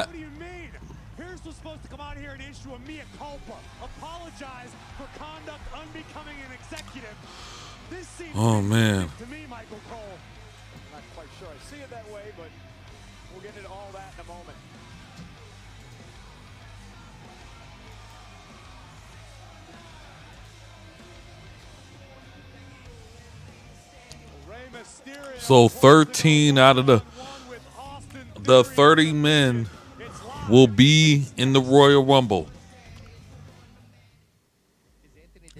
What do you mean? Pierce was supposed to come out here and issue a mea culpa, apologize for conduct unbecoming an executive. This seems Oh, man. to me, Michael Cole. I'm not quite sure I see it that way, but we'll get into all that in a moment. Rey Mysterio So 13 out of the 30 men will be in the Royal Rumble.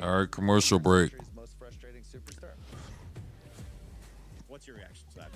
All right, commercial break. Most frustrating superstar. What's your reaction to that?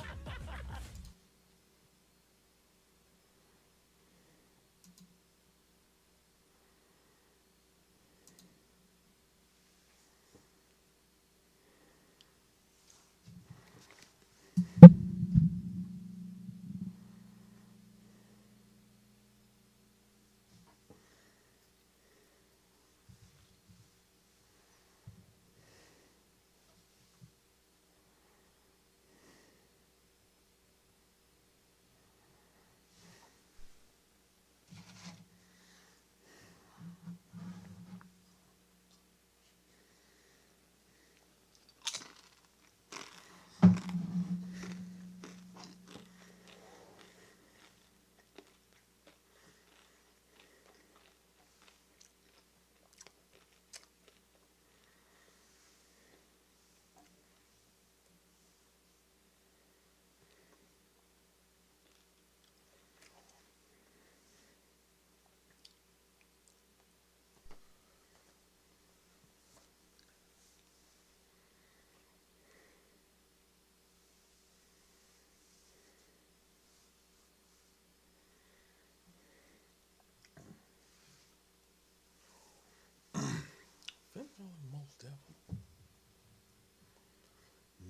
Most definitely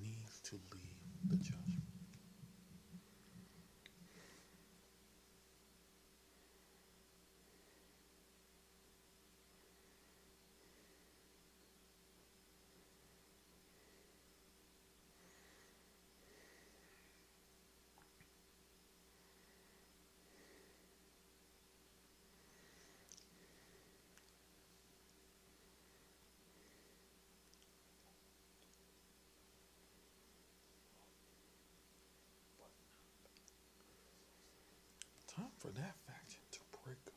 needs to leave the judgment. Time for that faction to break up.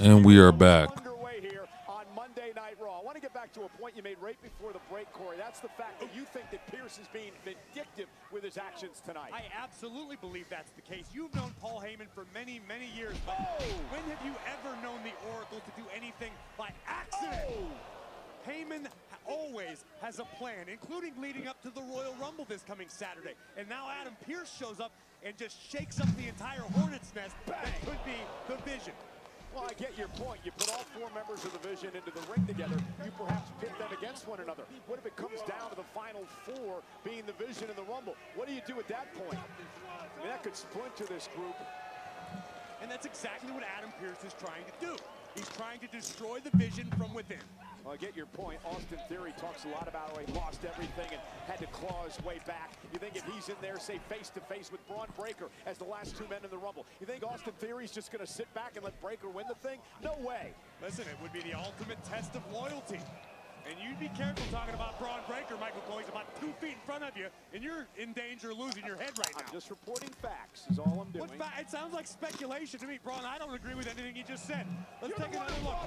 And we are back. Underway here on Monday Night Raw. I want to get back to a point you made right before the break, Corey. That's the fact that you think that Pierce is being vindictive with his actions tonight. I absolutely believe that's the case. You've known Paul Heyman for many, many years, but when have you ever known the Oracle to do anything by accident? Heyman always has a plan, including leading up to the Royal Rumble this coming Saturday. And now Adam Pearce shows up and just shakes up the entire Hornet's nest. That could be the Vision. Well, I get your point. You put all four members of the Vision into the ring together. You perhaps pit them against one another. What if it comes down to the final four being the Vision in the Rumble? What do you do at that point? I mean, that could splinter this group. And that's exactly what Adam Pearce is trying to do. He's trying to destroy the Vision from within. Well, I get your point. Austin Theory talks a lot about how he lost everything and had to claw his way back. You think if he's in there, say, face-to-face with Braun Breaker as the last two men in the Rumble, you think Austin Theory's just going to sit back and let Breaker win the thing? No way. Listen, it would be the ultimate test of loyalty. And you'd be careful talking about Braun Breaker, Michael Cole. He's about 2 feet in front of you, and you're in danger of losing your head right now. I'm just reporting facts is all I'm doing. It sounds like speculation to me. Braun, I don't agree with anything you just said. Let's take another look.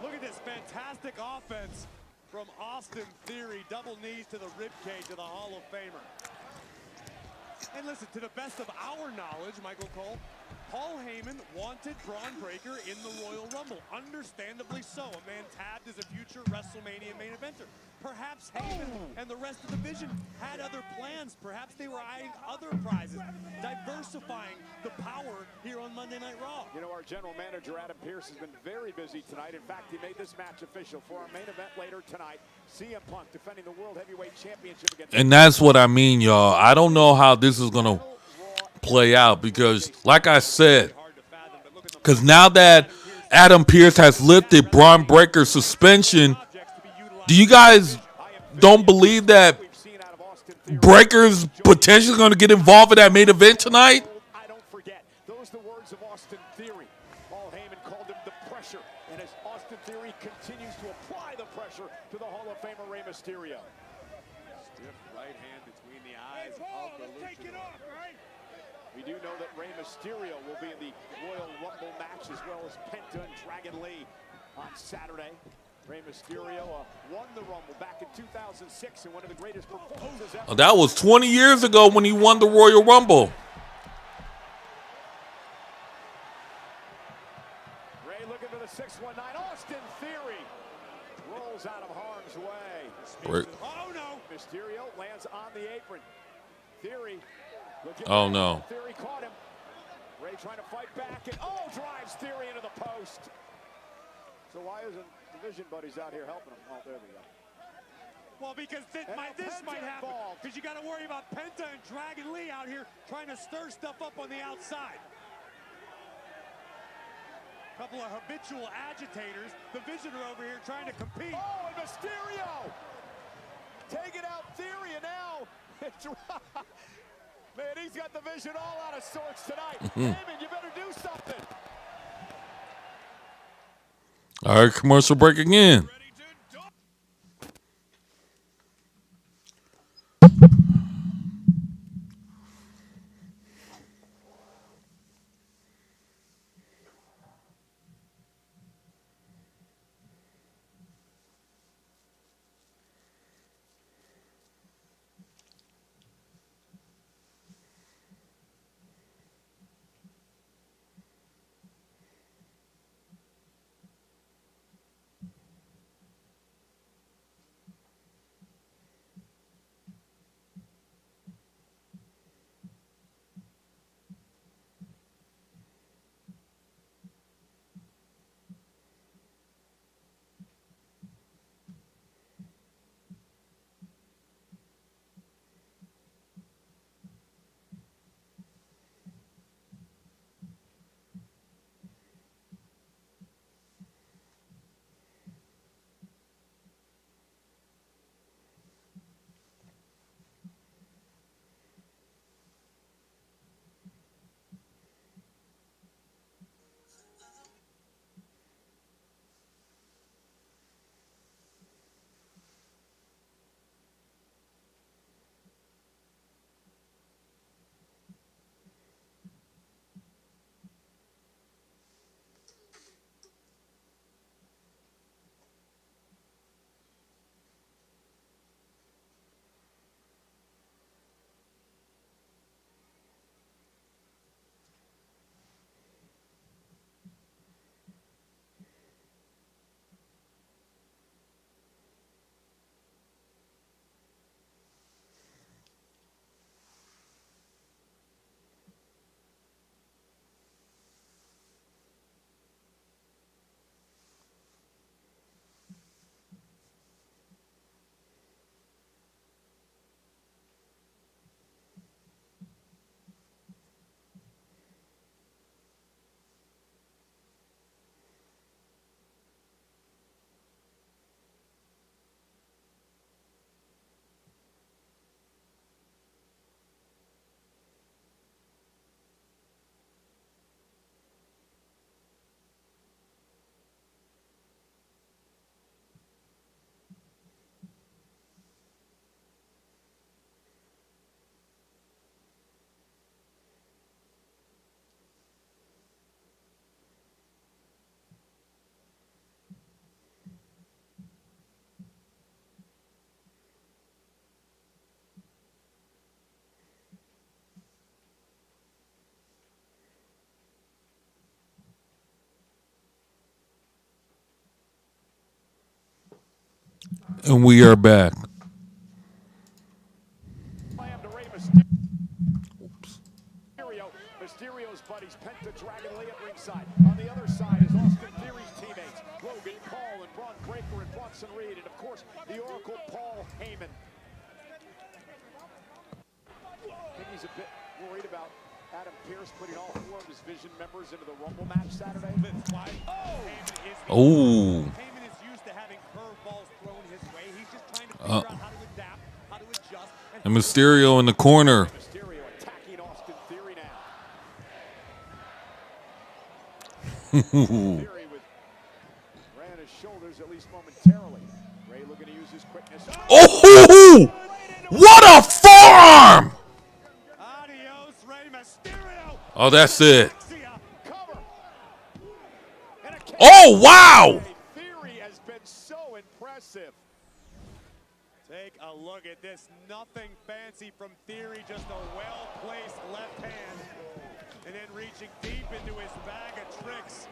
Look at this fantastic offense from Austin Theory. Double knees to the ribcage of the Hall of Famer. And listen, to the best of our knowledge, Michael Cole, Paul Heyman wanted Braun Breaker in the Royal Rumble. Understandably so. A man tabbed as a future WrestleMania main eventer. Perhaps Heyman and the rest of the division had other plans. Perhaps they were eyeing other prizes, diversifying the power here on Monday Night Raw. You know, our general manager, Adam Pearce, has been very busy tonight. In fact, he made this match official for our main event later tonight. CM Punk defending the World Heavyweight Championship against... And that's what I mean, y'all. I don't know how this is going to play out because, like I said, because now that Adam Pearce has lifted Braun Breaker's suspension, do you guys don't believe that Breaker's potentially going to get involved in that main event tonight? I don't forget. Those are the words of Austin Theory. Paul Heyman called him the pressure, and as Austin Theory continues to apply the pressure to the Hall of Famer Rey Mysterio. Stiff right hand between the eyes of the luchador. We do know that Rey Mysterio will be in the Royal Rumble match as well as Penta and Dragon Lee on Saturday. Rey Mysterio won the Rumble back in 2006 in one of the greatest performances ever. That was 20 years ago when he won the Royal Rumble. Rey looking for the 619. Austin Theory rolls out of harm's way. Oh no! Mysterio lands on the apron. Theory. Oh no. Theory caught him. Rey trying to fight back and drives Theory into the post. So why isn't Division buddies out here helping him? Oh, there we go. Well, because this might happen. Because you got to worry about Penta and Dragon Lee out here trying to stir stuff up on the outside. Couple of habitual agitators. The Vision are over here trying to compete. Oh, and Mysterio taking out Theory, and now man, he's got the Vision all out of sorts tonight. Heyman, you better do something. All right, commercial break again. And we are back. Slam to Rey Mysterio. Mysterio's buddies, Penta, Dragon Lee at ringside. On the other side is Austin Theory's teammates, Logan Paul and Braun Breaker and Bronson Reed, and of course, the Oracle Paul Heyman. I think he's a bit worried about Adam Pearce putting all 4 of his Vision members into the Rumble match Saturday. Oh. Heyman is used to having curveballs thrown his way. He's just trying to figure out how to adapt, how to adjust. And Mysterio in the corner. Mysterio attacking Austin Theory now. Theory with Ray on his shoulders, at least momentarily. Ray looking to use his quickness. Oh! What a forearm! Adios, Rey Mysterio. Oh, that's it. Cover. Oh, wow! Theory has been so impressive. Take a look at this. Nothing fancy from Theory, just a well-placed left hand. And then reaching deep into his bag of tricks.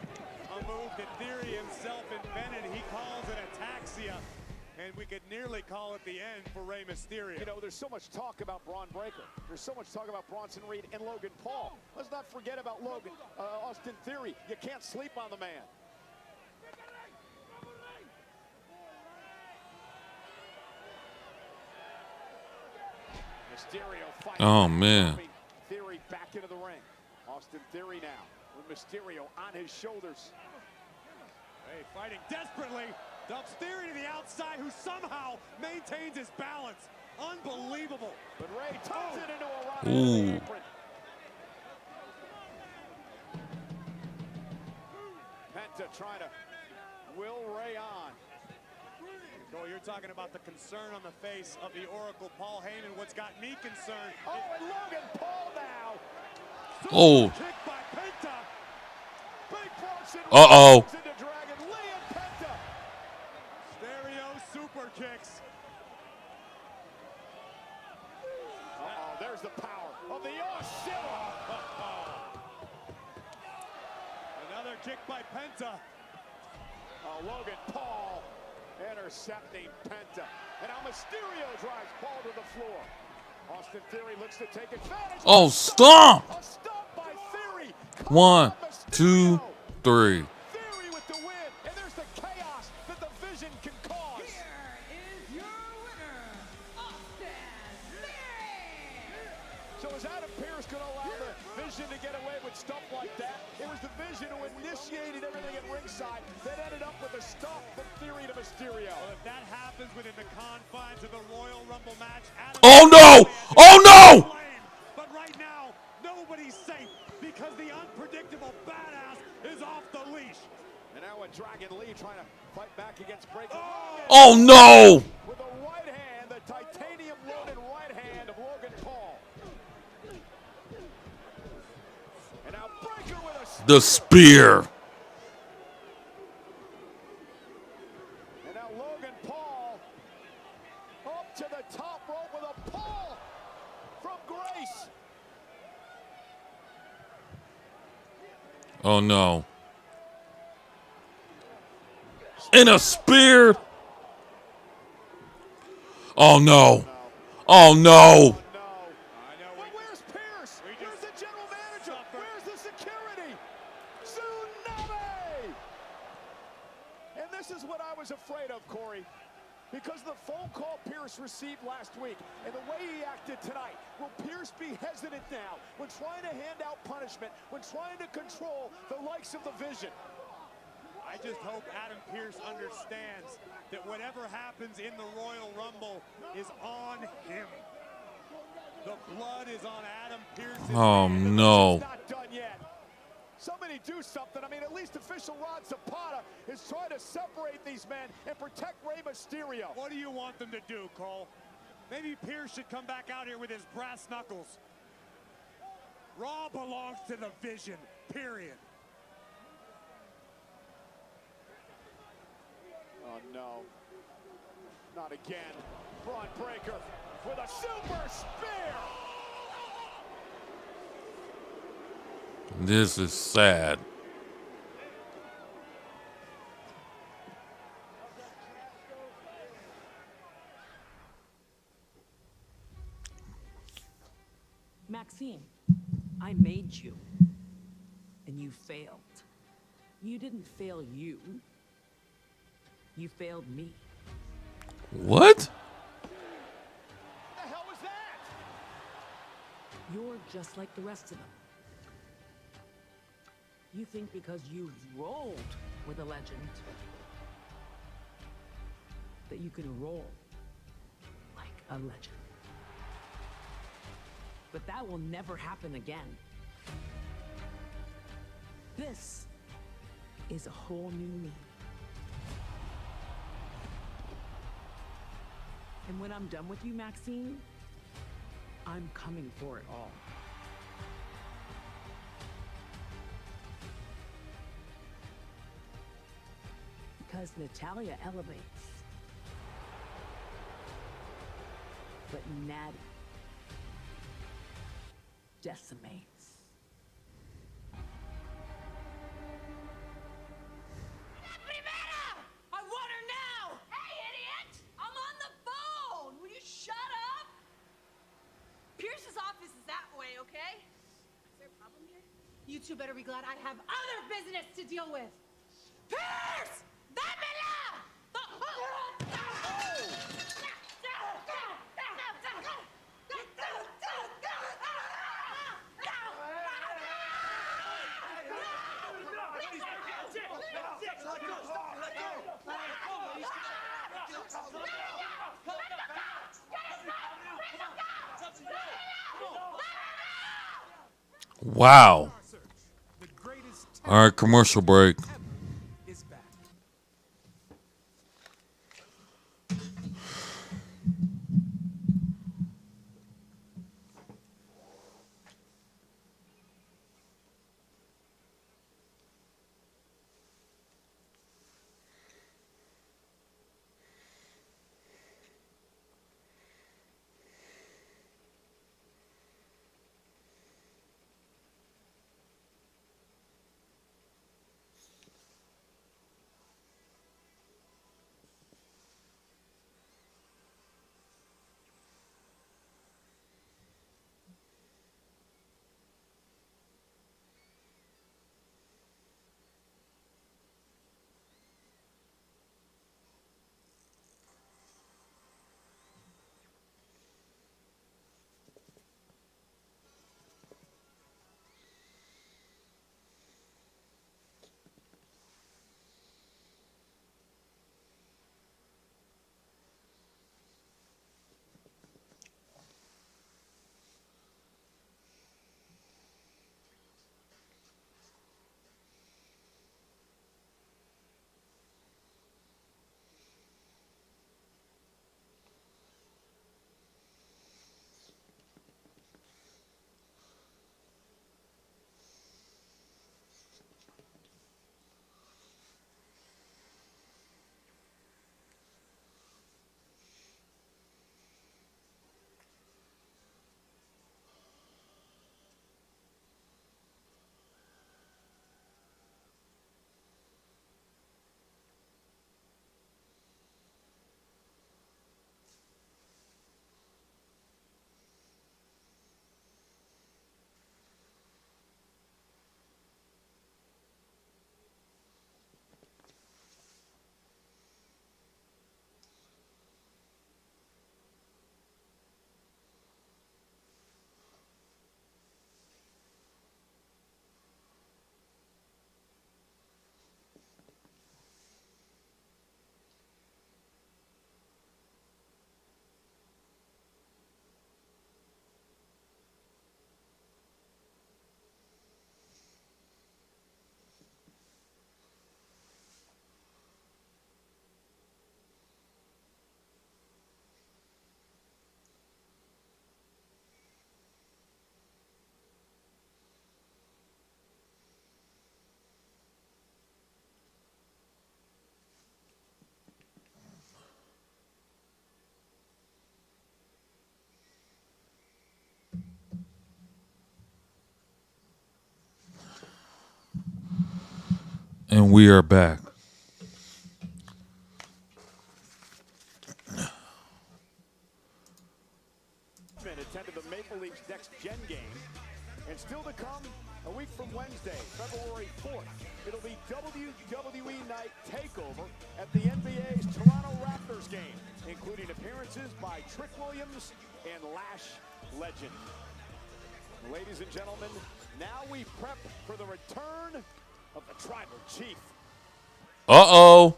A move that Theory himself invented. He calls it ataxia. And we could nearly call it the end for Rey Mysterio. You know, there's so much talk about Braun Breaker. There's so much talk about Bronson Reed and Logan Paul. Let's not forget about Austin Theory. You can't sleep on the man. Mysterio fighting. Oh, man. Theory back into the ring. Austin Theory now with Mysterio on his shoulders. Hey, fighting desperately. Dumps Theory to the outside, who somehow maintains his balance. Unbelievable. But Ray turns it into a run Ooh. into the apron. Penta trying to will Ray on. Cole, you're talking about the concern on the face of the Oracle Paul Heyman. What's got me concerned? Oh, and Logan Paul now. Oh. Kick by Penta. Big Bronson Uh-oh. into Dragon Lee and Penta. Stereo super kicks. Uh-oh, there's the power of the Oscilla. Another kick by Penta. Logan Paul intercepting Penta. And now Mysterio drives Paul to the floor. Austin Theory looks to take advantage. Oh, stomp! A stomp by Theory. 1, 2, 3. Theory with the win. And there's the chaos that the Vision can cause. Here is your winner, Austin Theory. So is Adam Pearce going to allow the Vision to get away with stuff like that? It was the Vision who initiated everything at ringside that ended up with a stomp from Theory to Mysterio. Well, if that happens within the confines of the Royal Rumble match, Adam Oh, no! Oh, no! But right now, nobody's safe because the unpredictable badass is off the leash. And now a Dragon Lee trying to fight back against Breaker. Oh, no! With the right hand, the titanium-loaded right hand of Logan Paul. And now Breaker with a The spear. And now Logan Paul up to the top rope with a pull from Grace. Oh, no. And a spear. Oh, no. Oh, no. But where's Pearce? Where's the general manager? Where's the security? Tsunami! And this is what I was afraid of, Corey. Because of the phone call Pearce received last week and the way he acted tonight, will Pearce be hesitant now when trying to hand out punishment, when trying to control the likes of the Vision? I just hope Adam Pearce understands that whatever happens in the Royal Rumble is on him. The blood is on Adam Pearce's Oh, hands. no. Not done yet. Somebody do something. I mean, at least official Rod Zapata is trying to separate these men and protect Rey Mysterio. What do you want them to do, Cole? Maybe Pearce should come back out here with his brass knuckles. Raw belongs to the Vision, period. Oh, no. Not again. Braun Breaker with a super spear. This is sad. Maxine, I made you. And you failed. You didn't fail you. You failed me. What? The hell was that? You're just like the rest of them. You think because you've rolled with a legend that you can roll like a legend. But that will never happen again. This is a whole new me. And when I'm done with you, Maxine, I'm coming for it all. Because Natalia elevates. But Natty decimates. Primera! I want her now! Hey, idiot! I'm on the phone! Will you shut up? Pierce's office is that way, okay? Is there a problem here? You two better be glad I have other business to deal with. Pierce! Dámela! Wow. Star Search, the greatest All right, commercial break. ever is back. And we are back. Attended the Maple Leafs next gen game Thursday, February 4th, it'll be WWE Night Takeover at the NBA's Toronto Raptors game, including appearances by Trick Williams and Lash Legend. Ladies and gentlemen, now we prep for the return of the Tribal Chief. Uh-oh.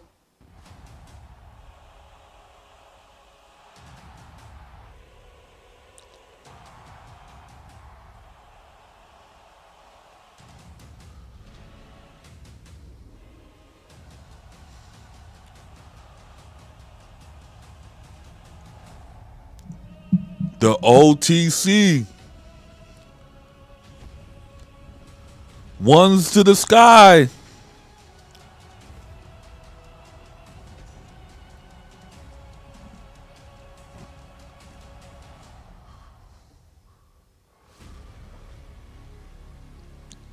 The OTC. Ones to the sky.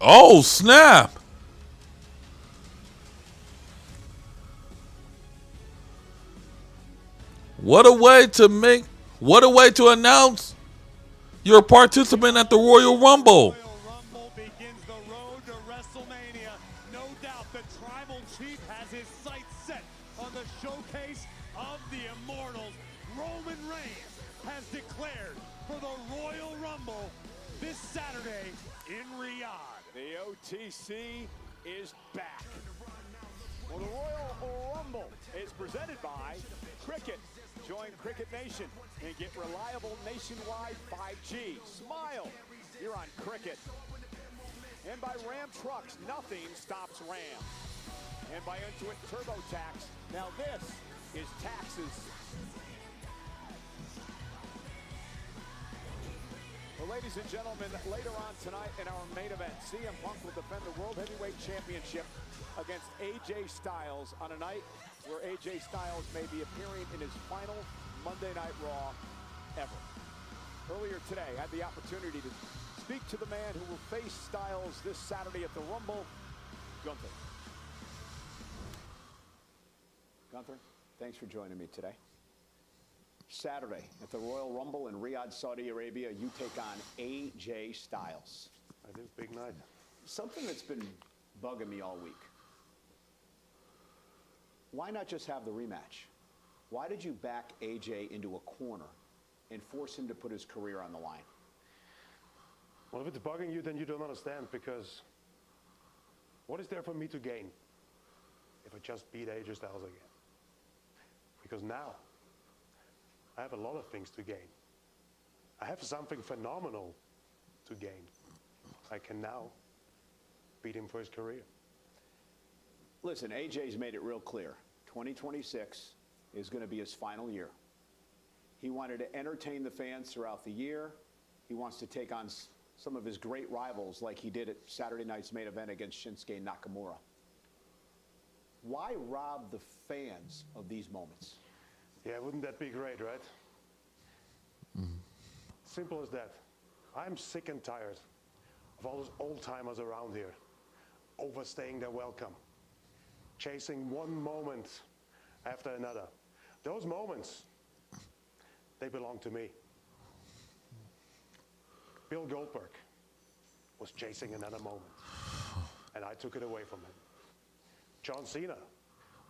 Oh, snap. What a way to announce you're a participant at the Royal Rumble. Royal Rumble begins the road to WrestleMania. No doubt the Tribal Chief has his sights set on the showcase of the Immortals. Roman Reigns has declared for the Royal Rumble this Saturday in Riyadh. The OTC is back. Well, the Royal Rumble is presented by Cricket. Join Cricket Nation and get reliable nationwide 5G. Smile, you're on Cricket. And by Ram Trucks, nothing stops Ram. And by Intuit TurboTax, now this is taxes. Well, ladies and gentlemen, later on tonight in our main event, CM Punk will defend the World Heavyweight Championship against AJ Styles on a night where AJ Styles may be appearing in his final Monday Night Raw ever. Earlier today, I had the opportunity to speak to the man who will face Styles this Saturday at the Rumble, Gunther. Gunther, thanks for joining me today. Saturday at the Royal Rumble in Riyadh, Saudi Arabia, you take on AJ Styles. It is a big night. Something that's been bugging me all week. Why not just have the rematch? Why did you back AJ into a corner and force him to put his career on the line? Well, if it's bugging you, then you don't understand, because what is there for me to gain if I just beat AJ Styles again? Because now I have a lot of things to gain. I have something phenomenal to gain. I can now beat him for his career. Listen, AJ's made it real clear. 2026 is going to be his final year. He wanted to entertain the fans throughout the year. He wants to take on some of his great rivals like he did at Saturday night's main event against Shinsuke Nakamura. Why rob the fans of these moments? Yeah, wouldn't that be great, right? Simple as that. I'm sick and tired of all those old-timers around here overstaying their welcome, chasing one moment after another. Those moments, they belong to me. Bill Goldberg was chasing another moment, and I took it away from him. John Cena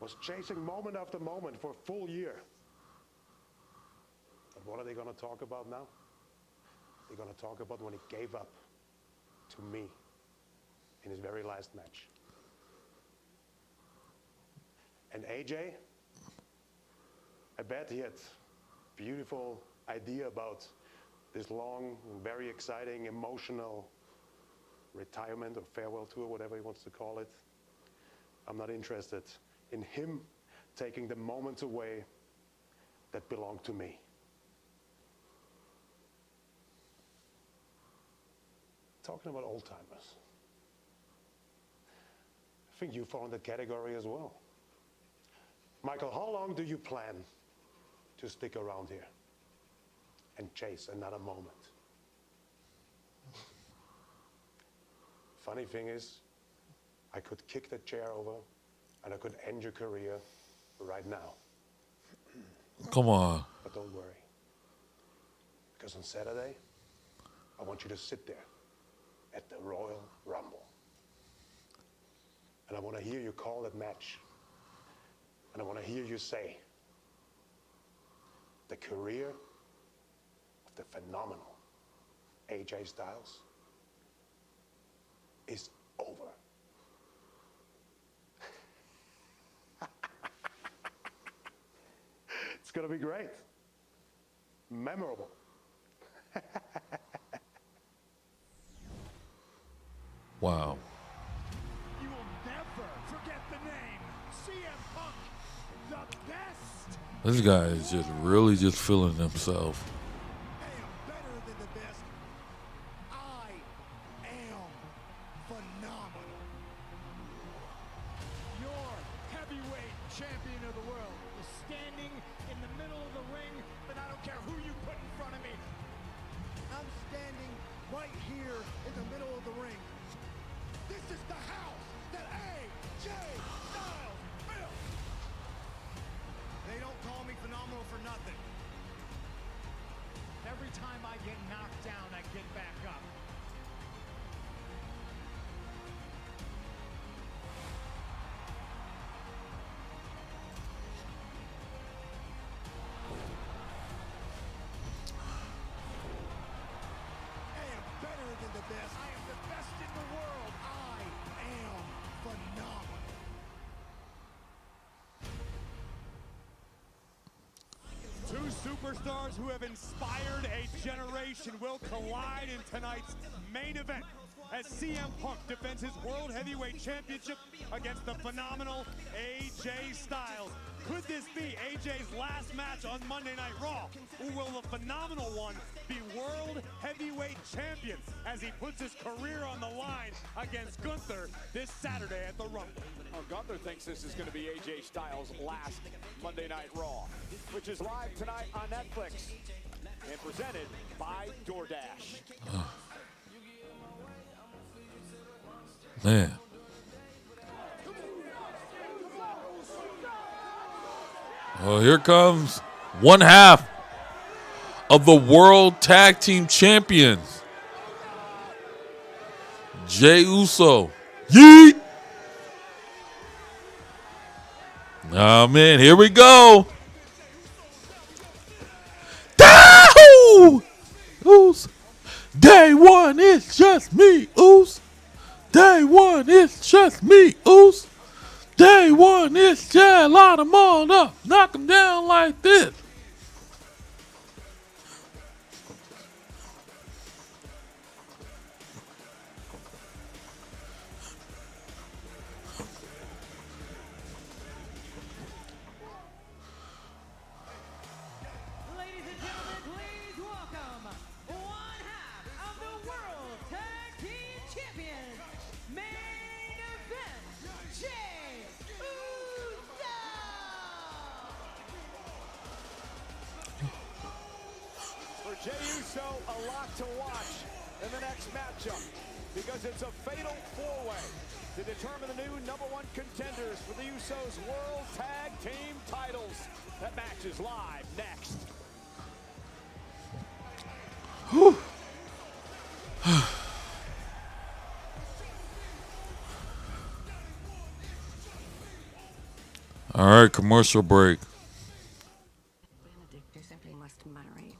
was chasing moment after moment for a full year. But what are they going to talk about now? They're going to talk about when he gave up to me in his very last match. And AJ, I bet he had a beautiful idea about this long, very exciting, emotional retirement or farewell tour, whatever he wants to call it. I'm not interested in him taking the moments away that belong to me. Talking about old-timers, I think you fall in that category as well. Michael, how long do you plan to stick around here and chase another moment? Funny thing is, I could kick that chair over and I could end your career right now. Come on. But don't worry, because on Saturday, I want you to sit there at the Royal Rumble. And I want to hear you call that match. And I want to hear you say, the career of the phenomenal AJ Styles is over. It's going to be great. Memorable. Wow. You will never forget the name CM Punk, the best. This guy is just really just feeling himself. I am better than the best. I am phenomenal. Your heavyweight champion of the world is standing in the middle of the ring, and I don't care who you put in front of me. I'm standing right here in the middle of the ring. This is the house that AJ Styles built. They don't call me phenomenal for nothing. Every time I get knocked down, I get back up. I am better than the best. I am the best in the world. I am phenomenal. Two superstars who have inspired a generation will collide in tonight's main event as CM Punk defends his World Heavyweight Championship against the phenomenal AJ Styles. Could this be AJ's last match on Monday Night Raw? Or will the phenomenal one be World Heavyweight Champion as he puts his career on the line against Gunther this Saturday at the Rumble? Well, Gunther thinks this is going to be AJ Styles' last Monday Night Raw, which is live tonight on Netflix and presented by DoorDash. Man. Well, here comes one half of the World Tag Team Champions. Jey Uso. Yeet! Oh, man, here we go. Dahoo! Oos. Day one, it's just me, Oos. Day one, it's just me, Oos. Day one, it's just line them all up. Knock them down like this. Ladies and gentlemen, please welcome one half of the World Tag Team Champions, main event, Jey Uso. For Jey Uso, a lot to watch in the next matchup because it's a fatal four-way to determine the new #1 contenders for the Usos World Tag Team titles. That match is live next. All right, commercial break. Benedict, you simply must marry.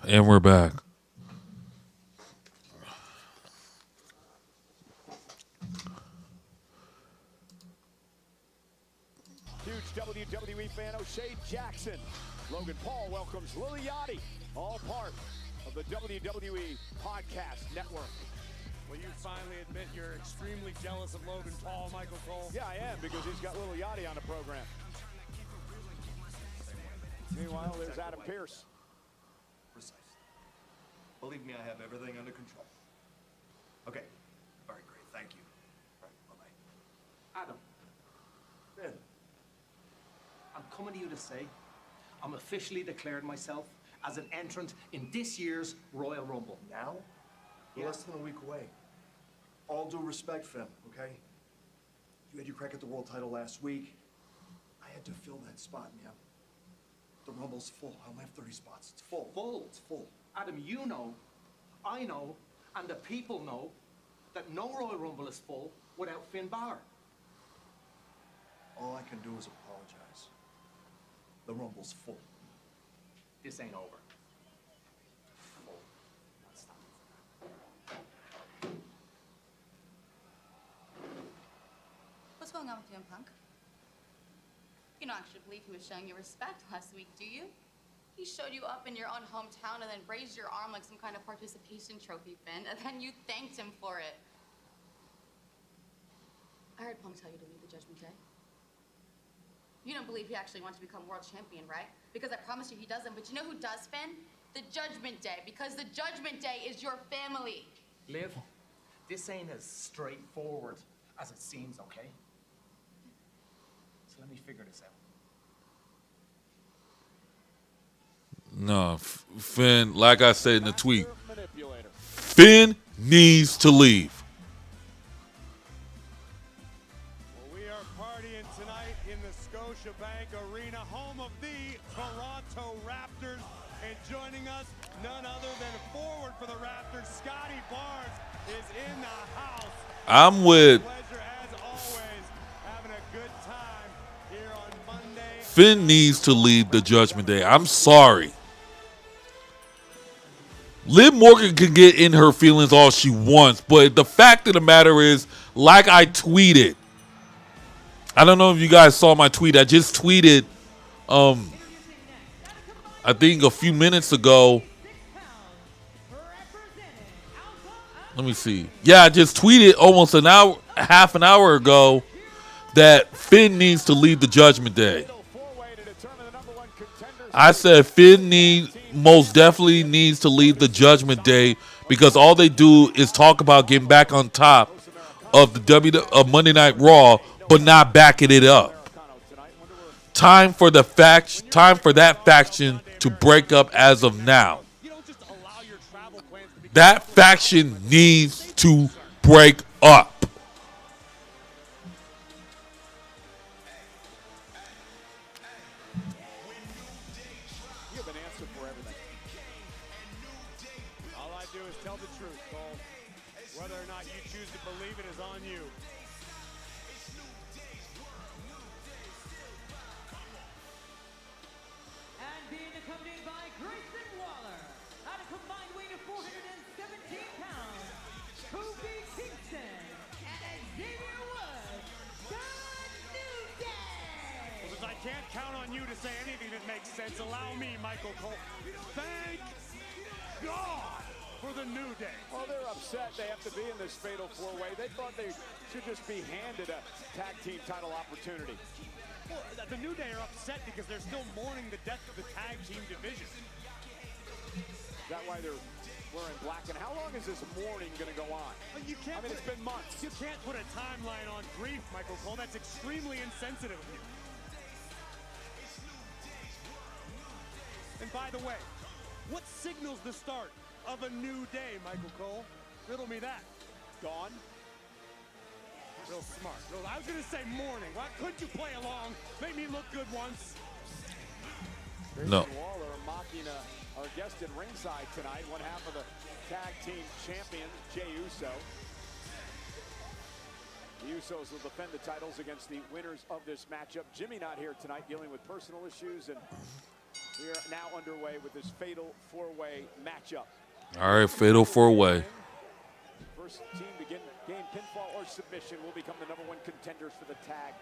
And we're back. Huge WWE fan O'Shea Jackson. Logan Paul welcomes Lil Yachty, all part of the WWE Podcast Network. Will you finally admit you're extremely jealous of Logan Paul, Michael Cole? Yeah, I am, because he's got Lil Yachty on the program. Meanwhile, there's Adam Pearce. Precisely. Believe me, I have everything under control. Okay. Very great. Thank you. All right. Bye-bye. Adam, Ben. I'm coming to you to say I'm officially declared myself as an entrant in this year's Royal Rumble. Now? We're less than a week away. All due respect, Finn, okay? You had your crack at the world title last week. I had to fill that spot, man. The Rumble's full. I only have 30 spots. It's full. Full? It's full. Adam, you know, I know, and the people know that no Royal Rumble is full without Finn Balor. All I can do is apologize. The Rumble's full. This ain't over. Full. What's going on with you and Punk? You don't actually believe he was showing you respect last week, do you? He showed you up in your own hometown and then raised your arm like some kind of participation trophy, Finn, and then you thanked him for it. I heard Punk tell you to leave the Judgment Day. You don't believe he actually wants to become world champion, right? Because I promise you he doesn't. But you know who does, Finn? The Judgment Day. Because the Judgment Day is your family. Liv, this ain't as straightforward as it seems, okay? So let me figure this out. No, Finn, like I said in the tweet, Finn needs to leave. Well, we are partying tonight in the Scotiabank Arena, home of the Toronto Raptors. And joining us, none other than forward for the Raptors, Scotty Barnes, is in the house. I'm with Pleasure, as always, having a good time here on Monday. Finn needs to leave the Judgment Day. I'm sorry. Liv Morgan can get in her feelings all she wants, but the fact of the matter is, like I tweeted, I don't know if you guys saw my tweet. I just tweeted, I think a few minutes ago. Let me see. Yeah, I just tweeted almost an hour, half an hour ago, that Finn needs to leave the Judgment Day. I said Finn most definitely needs to leave the Judgment Day because all they do is talk about getting back on top of the Monday Night Raw, but not backing it up. Time for that faction to break up as of now. That faction needs to break up. All I do is tell the truth, Cole. Whether or not you choose to believe it is on you. And being accompanied by Grayson Waller, at a combined weight of 417 pounds, Kofi Kingston, and Xavier Woods, the New Day! Well, since I can't count on you to say anything that makes sense, allow me, Michael Cole. Thank God for the New Day. Well, they're upset they have to be in this fatal four-way. They thought they should just be handed a tag team title opportunity. Well, the New Day are upset because they're still mourning the death of the tag team division. Is that why they're wearing black? And how long is this mourning going to go on? You can't it's been months. You can't put a timeline on grief, Michael Cole. That's extremely insensitive of you. And by the way, what signals the start of a new day, Michael Cole? Riddle me that. Dawn? Real smart. I was going to say morning. Why couldn't you play along? Make me look good once. No. Waller mocking our guest at ringside tonight, one half of the tag team champion, Jey Uso. The Usos will defend the titles against the winners of this matchup. Jimmy not here tonight, dealing with personal issues, and We are now underway with this fatal four-way matchup. All right, fatal four-way. First team to gain pinfall or submission will become the #1 contenders for the tag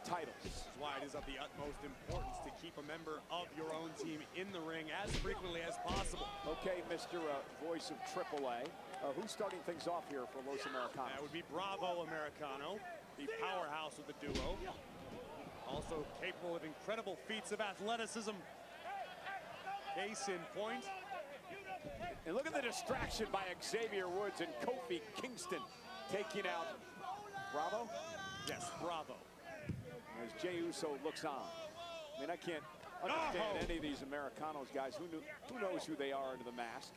titles. This is why it is of the utmost importance to keep a member of your own team in the ring as frequently as possible. Okay, Mr. Voice of AAA. Who's starting things off here for Los Americanos? That would be Bravo Americano, the powerhouse of the duo. Also capable of incredible feats of athleticism. Case in point. And look at the distraction by Xavier Woods and Kofi Kingston taking out Bravo. Yes, Bravo. As Jey Uso looks on. I mean, I can't understand any of these Americanos guys. Who knows who they are under the mask?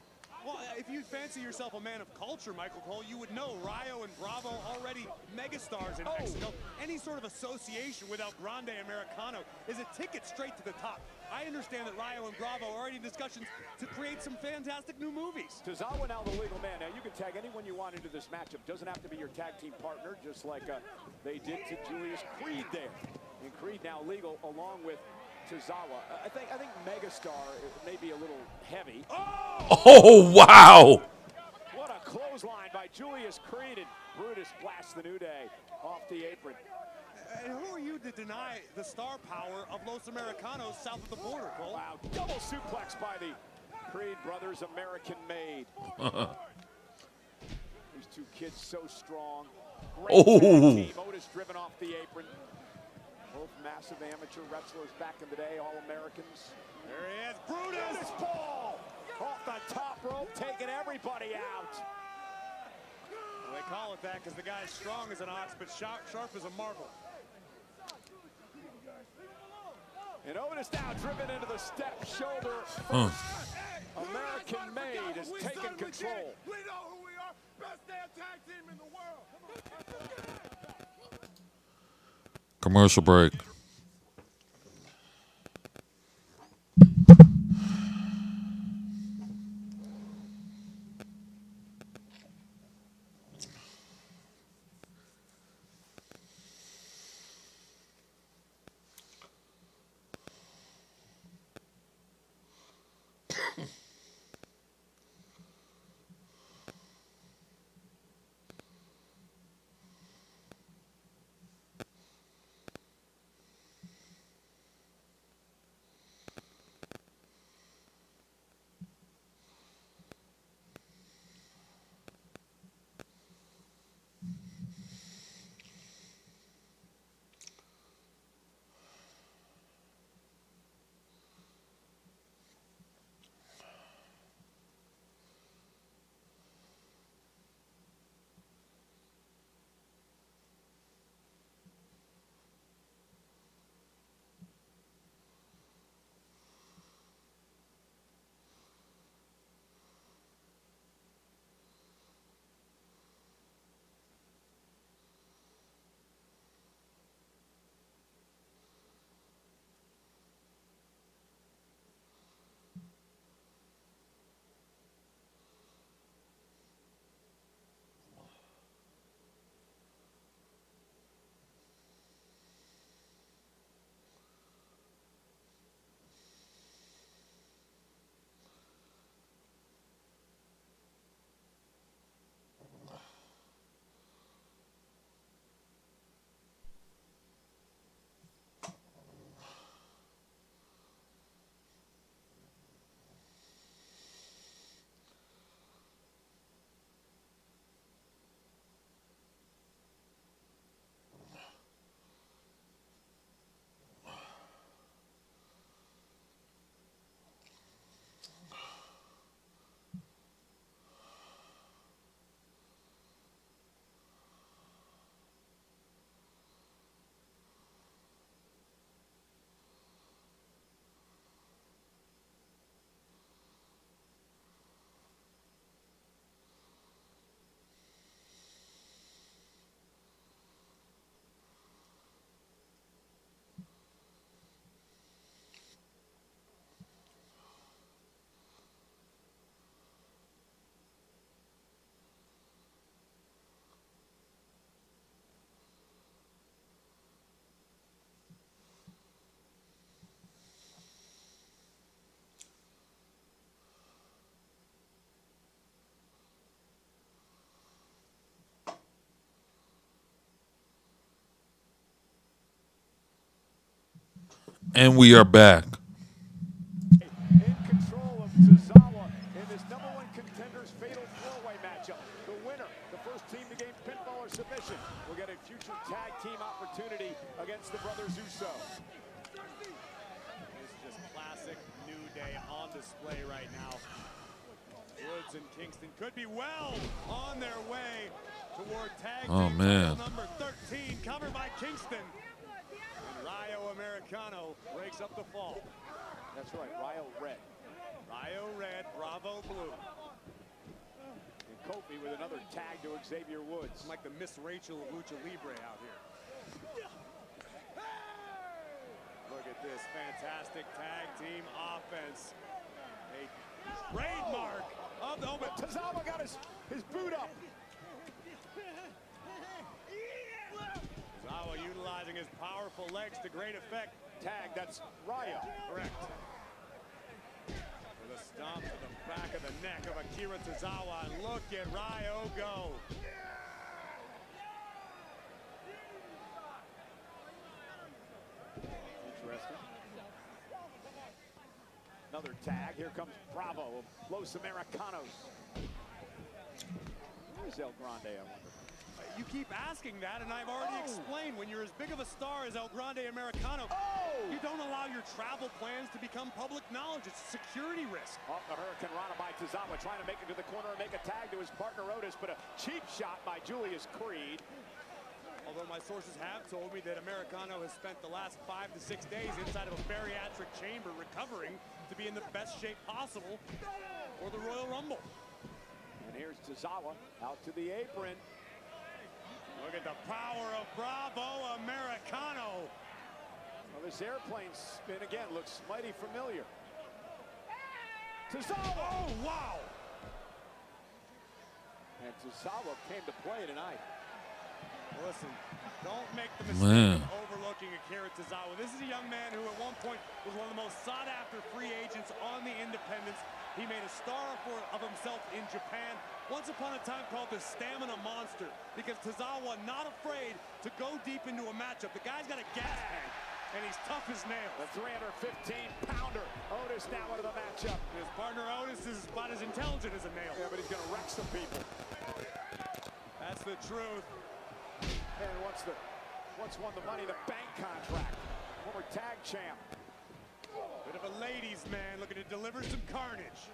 Well, if you fancy yourself a man of culture, Michael Cole, you would know Rayo and Bravo already megastars in Mexico. Any sort of association with El Grande Americano is a ticket straight to the top. I understand that Rayo and Bravo are already in discussions to create some fantastic new movies. Tozawa now the legal man. Now you can tag anyone you want into this matchup. Doesn't have to be your tag team partner, just like they did to Julius Creed there. And Creed now legal along with Tozawa. I think Megastar may be a little heavy. Oh, wow. What a clothesline by Julius Creed, and Brutus blasts the New Day off the apron. And who are you to deny the star power of Los Americanos south of the border, Cole? Wow, double suplex by the Creed brothers, American made. These two kids so strong. Great tag team. Otis driven off the apron. Both massive amateur wrestlers back in the day, All-Americans. There he is, Brutus! Ball off the top rope, taking everybody out. Well, they call it that because the guy's strong as an ox, but sharp as a marble. And Otis now driven into the step, shoulder first. American made is taking control. We know who we are. Best damn tag team in the world. Commercial break. And we are back. In control of Tozawa in this #1 contenders fatal four-way matchup. The winner, the first team to gain pinfall or submission, will get a future tag team opportunity against the brothers Uso. This is just classic New Day on display right now. Woods and Kingston could be well on their way toward tag team title number 13, covered by Kingston. And Rayo Americano breaks up the fall. That's right, Rayo red. Rayo red, Bravo blue. And Kofi with another tag to Xavier Woods. I'm like the Miss Rachel of Lucha Libre out here. Look at this fantastic tag team offense. A trademark of the moment. Tozawa got his boot up. Tozawa utilizing his powerful legs to great effect. Tag, that's Rayo. Correct. With a stomp to the back of the neck of Akira Tozawa. And look at Rayo go. Interesting. Another tag. Here comes Bravo. Los Americanos. Where's El Grande, I wonder? You keep asking that, and I've already explained. When you're as big of a star as El Grande Americano, you don't allow your travel plans to become public knowledge. It's a security risk. Off the Hurricane Rana by Tozawa, trying to make it to the corner and make a tag to his partner Otis, but a cheap shot by Julius Creed. Although my sources have told me that Americano has spent the last 5 to 6 days inside of a bariatric chamber recovering to be in the best shape possible for the Royal Rumble. And here's Tozawa out to the apron. Look at the power of Bravo Americano. Well, this airplane spin again looks mighty familiar. Tozawa! Oh, wow! And Tozawa came to play tonight. Listen, don't make the mistake of overlooking Akira Tozawa. This is a young man who at one point was one of the most sought-after free agents on the independents. He made a star of himself in Japan, once upon a time called the Stamina Monster, because Tozawa not afraid to go deep into a matchup. The guy's got a gas tank, and he's tough as nails. The 315-pounder Otis now into the matchup. His partner Otis is about as intelligent as a nail. Yeah, but he's going to wreck some people. That's the truth. And once won the Money in the Bank contract. Former tag champ. Bit of a ladies' man looking to deliver some carnage.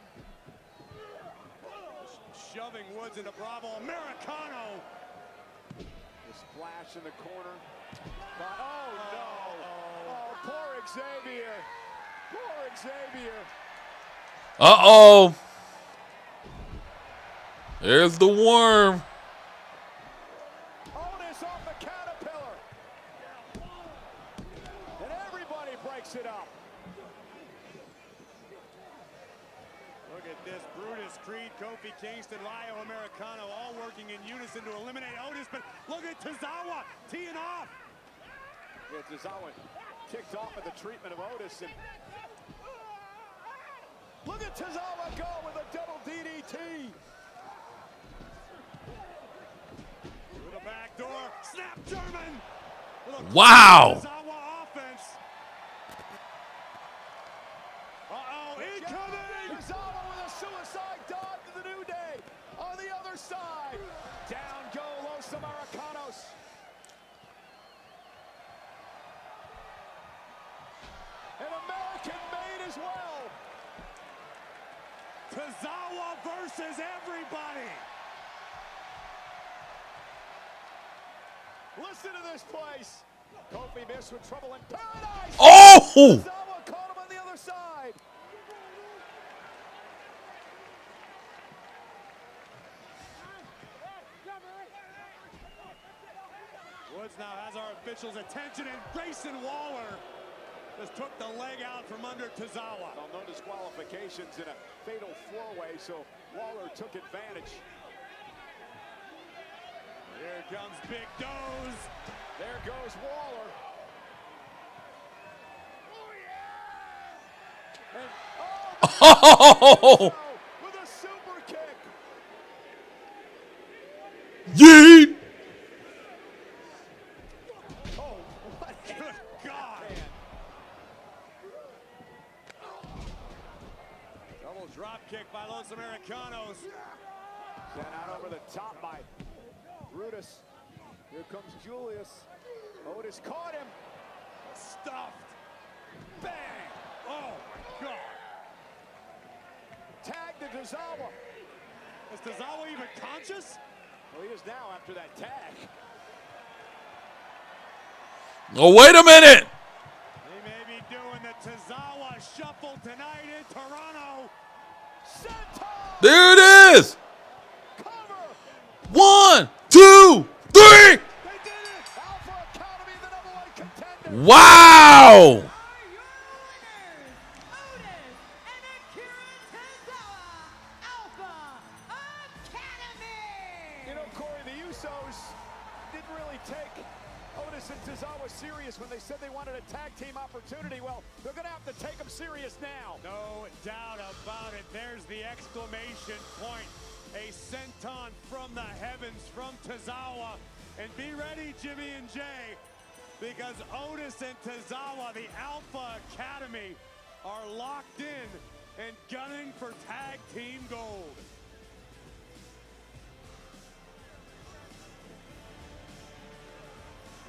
Shoving Woods into Bravo Americano. The splash in the corner. But, oh no! Oh, poor Xavier. Poor Xavier. Uh-oh. There's the worm. Otis off the caterpillar. And everybody breaks it up. Look at this. Brutus, Creed, Kofi Kingston, Rayo Americano all working in unison to eliminate Otis. But look at Tozawa teeing off. Yeah, Tozawa kicked off at the treatment of Otis. And look at Tozawa go with a double DDT. With a backdoor snap German. Wow. Tozawa offense. Uh-oh, incoming. Tozawa with a suicide dive to the New Day. On the other side. Down go Los Americanos. An American made as well. Tozawa versus everybody. Listen to this place. Kofi missed with trouble in paradise. Oh! Tozawa caught him on the other side. Woods now has our officials' attention, and Grayson Waller just took the leg out from under Tozawa. Well, no disqualifications in a fatal four-way, so Waller took advantage. Here comes Big Doze. There goes Waller. And, Oh! with a super kick. Yeet! Oh, what? Good God. Double drop kick by Los Americanos. Sent out over the top by Brutus. Here comes Julius. Otis caught him. Stuffed. Bang! Oh my God! Tag to Tozawa. Is Tozawa even conscious? Well, he is now after that tag. Oh, wait a minute. They may be doing the Tozawa shuffle tonight in Toronto. Senton! There it is. Cover! 1, 2, 3. They did it! Alpha Academy, the #1 contender. Wow. You know, Corey, the Usos didn't really take Otis and Tozawa serious when they said they wanted a tag team opportunity. Well, they're going to have to take them serious now. No doubt about it. There's the exclamation point. A senton from the heavens from Tozawa. And be ready, Jimmy and Jay, because Otis and Tozawa, the Alpha Academy, are locked in and gunning for tag team gold.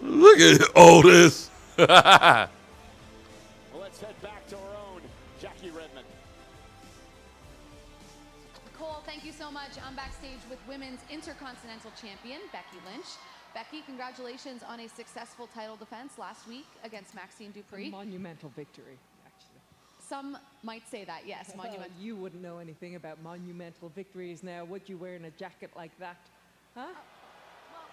Look at Otis. Well, let's head back to our own Jackie Redmond. Cole, thank you so much. I'm backstage with Women's Intercontinental Champion, Becky Lynch. Becky, congratulations on a successful title defense last week against Maxine Dupree. A monumental victory, actually. Some might say that, yes, monumental. You wouldn't know anything about monumental victories now, would you, wearing a jacket like that? Huh?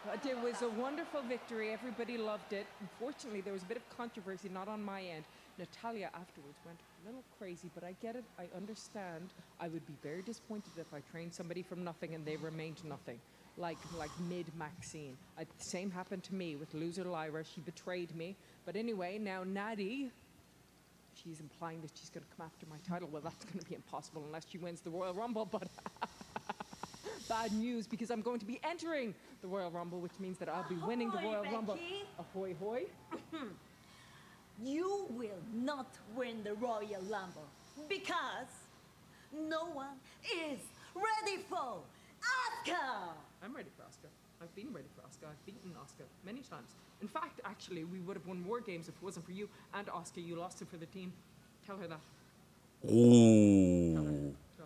But it was a wonderful victory. Everybody loved it. Unfortunately, there was a bit of controversy, not on my end. Natalia afterwards went a little crazy, but I get it. I understand. I would be very disappointed if I trained somebody from nothing and they remained nothing. Like mid-Maxine. Same happened to me with loser Lyra. She betrayed me. But anyway, now Natty, she's implying that she's going to come after my title. Well, that's going to be impossible unless she wins the Royal Rumble, but bad news, because I'm going to be entering the Royal Rumble, which means that I'll be winning the Royal Rumble. Ahoy, hoy. You will not win the Royal Rumble because no one is ready for Asuka! I'm ready for Asuka. I've been ready for Asuka. I've beaten Asuka many times. In fact, actually, we would have won more games if it wasn't for you and Asuka. You lost it for the team. Tell her that. Ooh. Tell her. Go.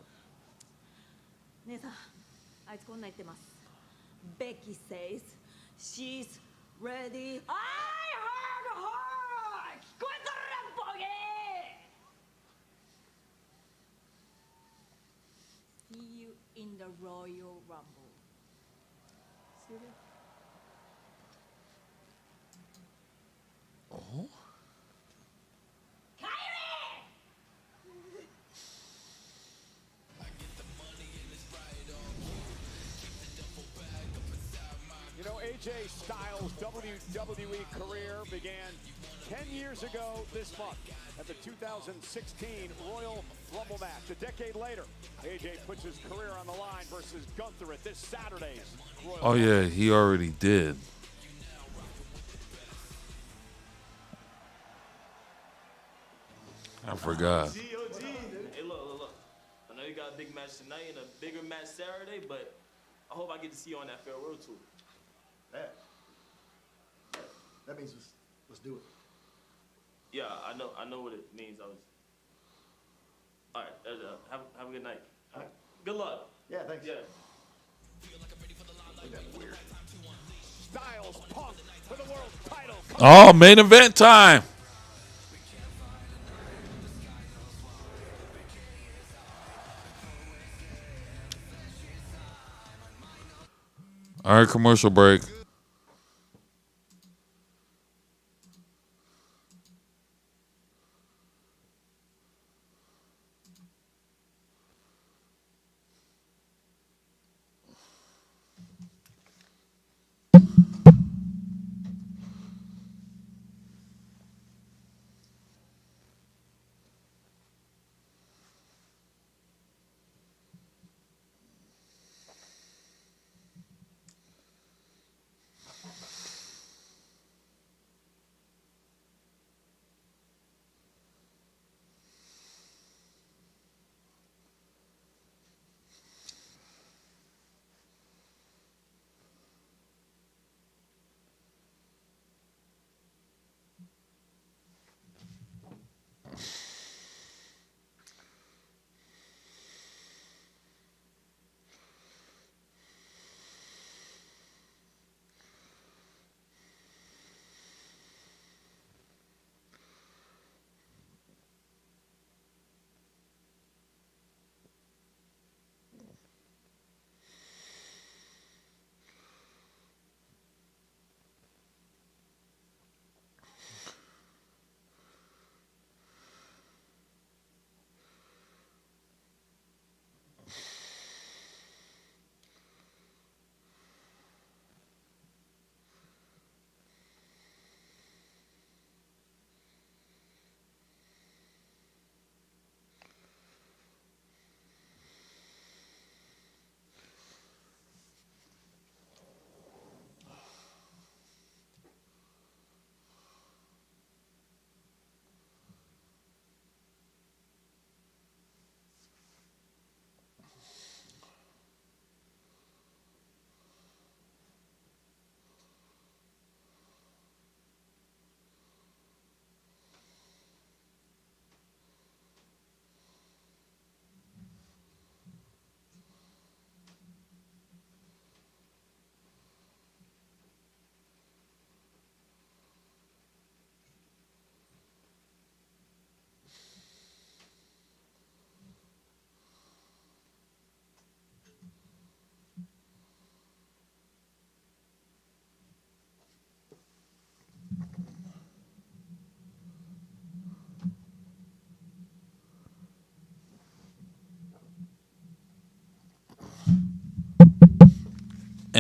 姉さん、あいつこんな言ってます。Becky says she's ready. I heard her! 聞こえとるやん、ボケー See you in the Royal Rumble. Oh. You know, AJ Styles' WWE career began 10 years ago this month at the 2016 Royal Rumble match. A decade later, AJ puts his career on the line versus Gunther at this Saturday's Royal Oh, yeah, he already did. I forgot. Hey, look. I know you got a big match tonight and a bigger match Saturday, but I hope I get to see you on that farewell tour. Yeah. That means let's do it. Yeah, I know what it means. All right, have a good night. All right. Good luck. Yeah, thanks. Yeah. Weird. Styles Punk for the world title. Oh, main event time. All right, commercial break.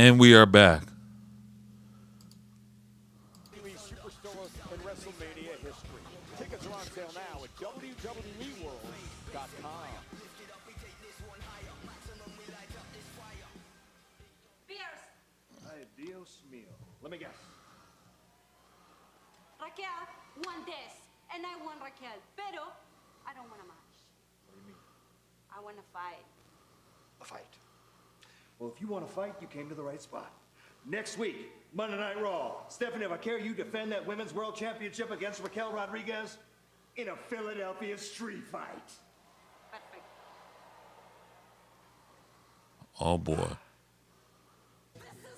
And we are back. Superstar in WrestleMania history. Tickets are on sale now at WWEWorld.com. Ay, Dios mío. Let me guess. Raquel won this, and I won Raquel. Pero I don't want a match. What do you mean? I want to fight. A fight. Well, if you want to fight, you came to the right spot. Next week, Monday Night Raw. Stephanie Vaquer, you defend that Women's World Championship against Raquel Rodriguez in a Philadelphia street fight. Perfect. Oh, boy.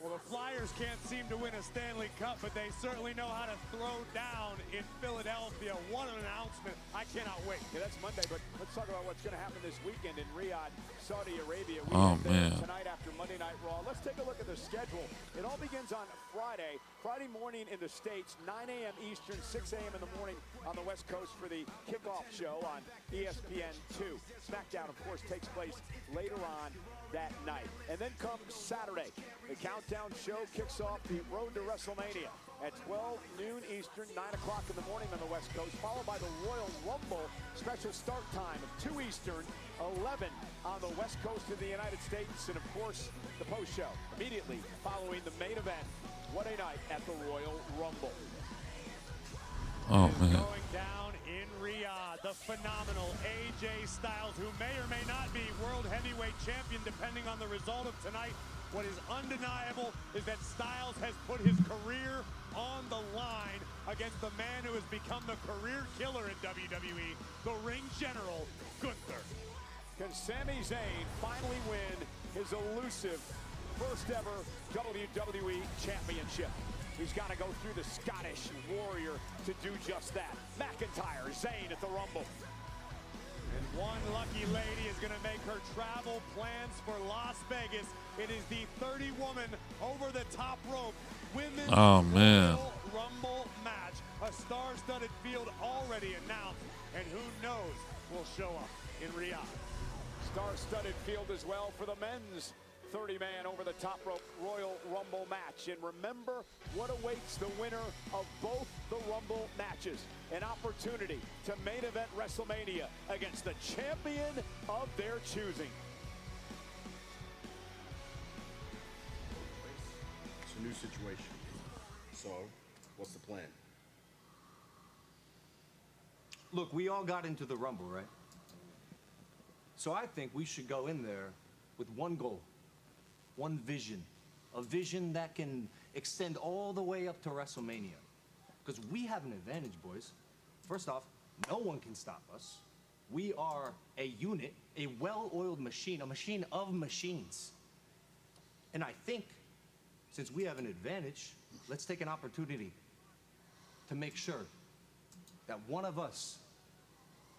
Well, the Flyers can't seem to win a Stanley Cup, but they certainly know how to throw down in Philadelphia. What an announcement. I cannot wait. Yeah, that's Monday, but let's talk about what's going to happen this weekend in Riyadh, Saudi Arabia. We Oh, get there man. tonight after Monday Night Raw. Let's take a look at the schedule. It all begins on Friday morning in the States, 9 a.m. Eastern, 6 a.m. in the morning on the West Coast for the kickoff show on ESPN2. SmackDown, of course, takes place later on that night. And then comes Saturday. The countdown show kicks off the road to WrestleMania at 12 noon Eastern, 9 o'clock in the morning on the West Coast, followed by the Royal Rumble special start time of 2 Eastern, 11 on the West Coast of the United States, and of course, the post-show immediately following the main event. What a night at the Royal Rumble. Oh, man. Going down in Riyadh, the phenomenal AJ Styles, who may or may not be World Heavyweight Champion depending on the result of tonight. What is undeniable is that Styles has put his career on the line against the man who has become the career killer in WWE, the ring general, Gunther. Can Sami Zayn finally win his elusive first ever WWE Championship? He's got to go through the Scottish Warrior to do just that. McIntyre, Zayn at the Rumble. And one lucky lady is going to make her travel plans for Las Vegas. It is the 30-woman over-the-top rope women's man. Royal Rumble match. A star-studded field already announced, and who knows will show up in Riyadh. Star-studded field as well for the men's 30-man over-the-top rope Royal Rumble match. And remember what awaits the winner of both the Rumble matches. An opportunity to main event WrestleMania against the champion of their choosing. It's a new situation. So, what's the plan? Look, we all got into the Rumble, right? So I think we should go in there with one goal, one vision, a vision that can extend all the way up to WrestleMania. Because we have an advantage, boys. First off, no one can stop us. We are a unit, a well-oiled machine, a machine of machines. And I think, since we have an advantage, let's take an opportunity to make sure that one of us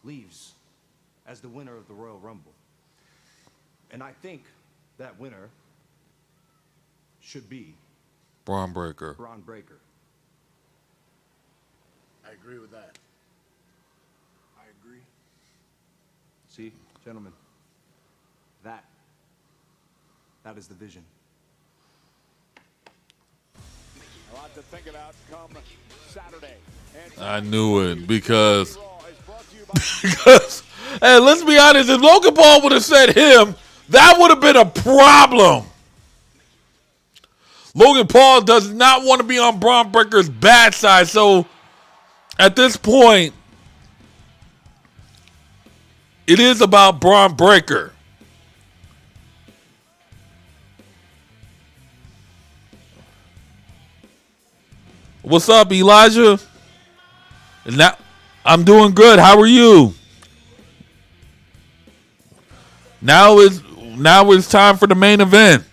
leaves as the winner of the Royal Rumble. And I think that winner should be Braun Breaker. Braun Breaker. I agree with that. I agree. See, gentlemen, that is the vision. A lot to think about come Saturday. And I knew it because hey, let's be honest, if Logan Paul would have said him, that would have been a problem. Logan Paul does not want to be on Braun Breaker's bad side, so at this point, it is about Braun Breaker. What's up, Elijah? Now, I'm doing good. How are you? Now it's time for the main event.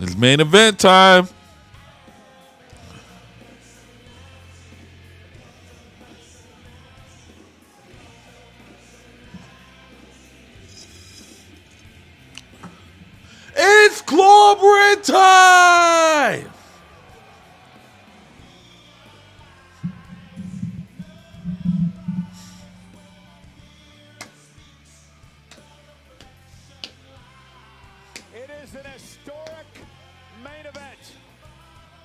It's main event time. Overtime! It is an historic main event.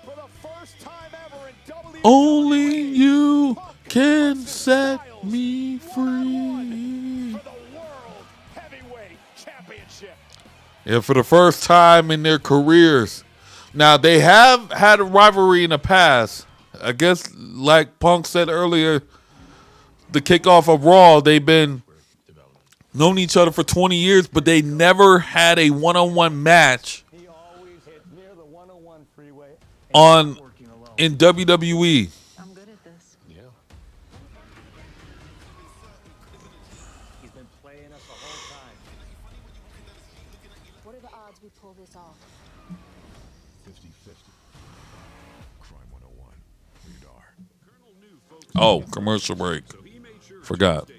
For the first time ever in WWE, Only you can set me free. for the World Heavyweight Championship. Yeah, for the first time in their careers. Now, they have had a rivalry in the past. I guess, like Punk said earlier, the kickoff of Raw, they've been known each other for 20 years, but they never had a one-on-one match in WWE. I'm good at this. Yeah. He's been playing us the whole time. What are the odds we pull this off? 50-50. Crime 101. Rated R. Oh, commercial break. Forgot.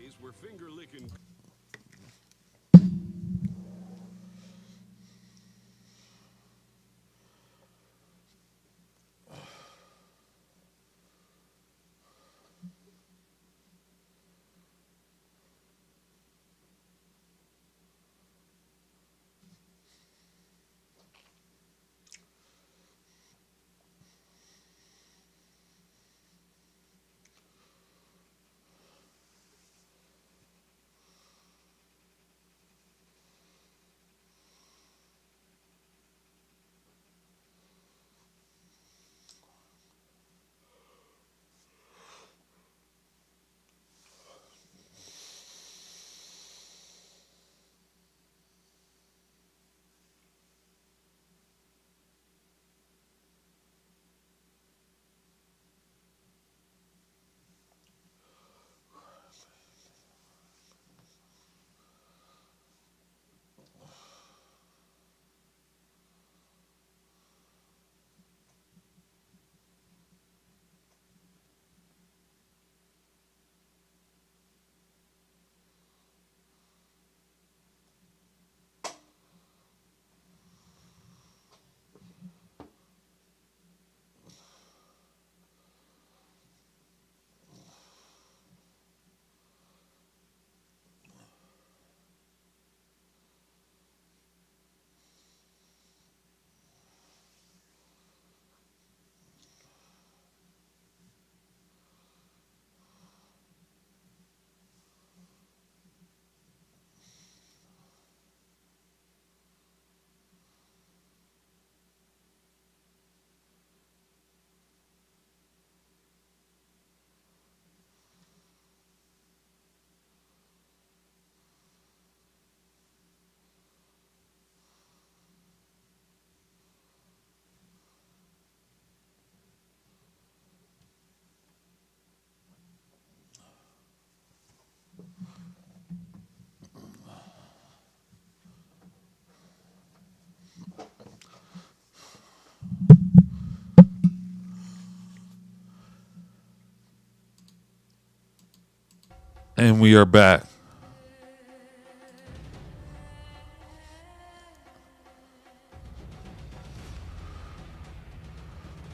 And we are back.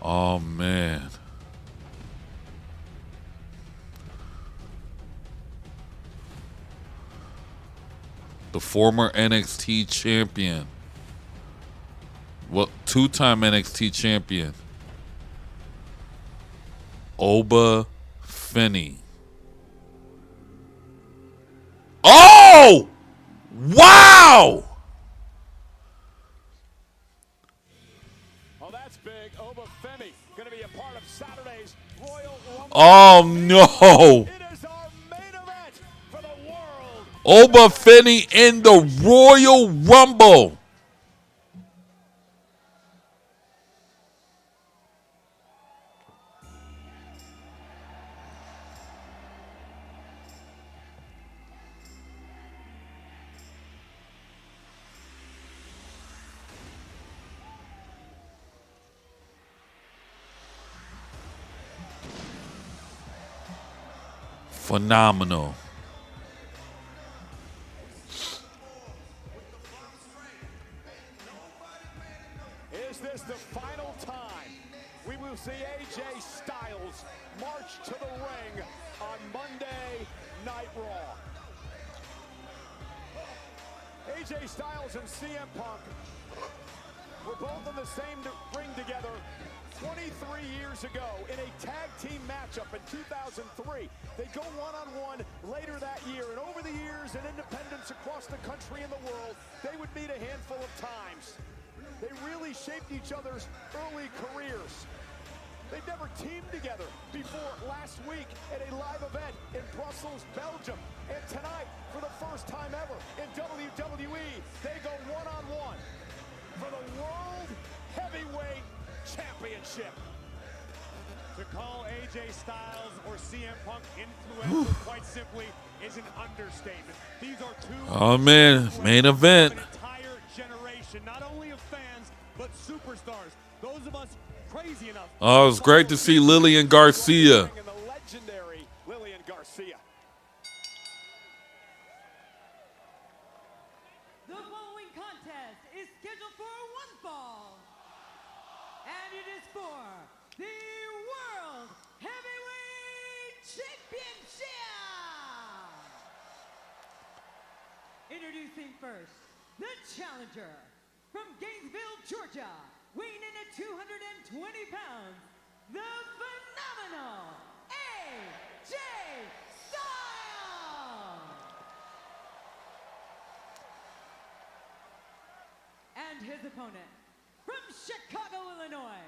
Oh, man. The former NXT champion. Well, two-time NXT champion. Oba Femi. Oh! Wow! Oh, that's big. Oba Femi going to be a part of Saturday's Royal Rumble. Oh, no. It is our main event for the world. Oba Femi in the Royal Rumble. Phenomenal. is this the final time we will see AJ Styles march to the ring on Monday Night Raw? AJ Styles and CM Punk were both in the same ring together 23 years ago in a tag team matchup in 2003. They go one-on-one later that year, and over the years and independents across the country and the world, they would meet a handful of times. They really shaped each other's early careers. They've never teamed together before last week at a live event in Brussels, Belgium. And tonight, for the first time ever in WWE, they go one-on-one for the World Heavyweight Championship. To call AJ Styles or CM Punk influential, quite simply, is an understatement. These are two Oh man, main event. of an entire generation, not only of fans, but superstars. Those of us crazy enough. Oh, it was great to see Lillian Garcia. And the legendary Lillian Garcia. The following contest is scheduled for one fall, and it is for the World Heavyweight Championship. Introducing first, the challenger from Gainesville, Georgia, weighing in at 220 pounds, the phenomenal AJ Styles. And his opponent, from Chicago, Illinois,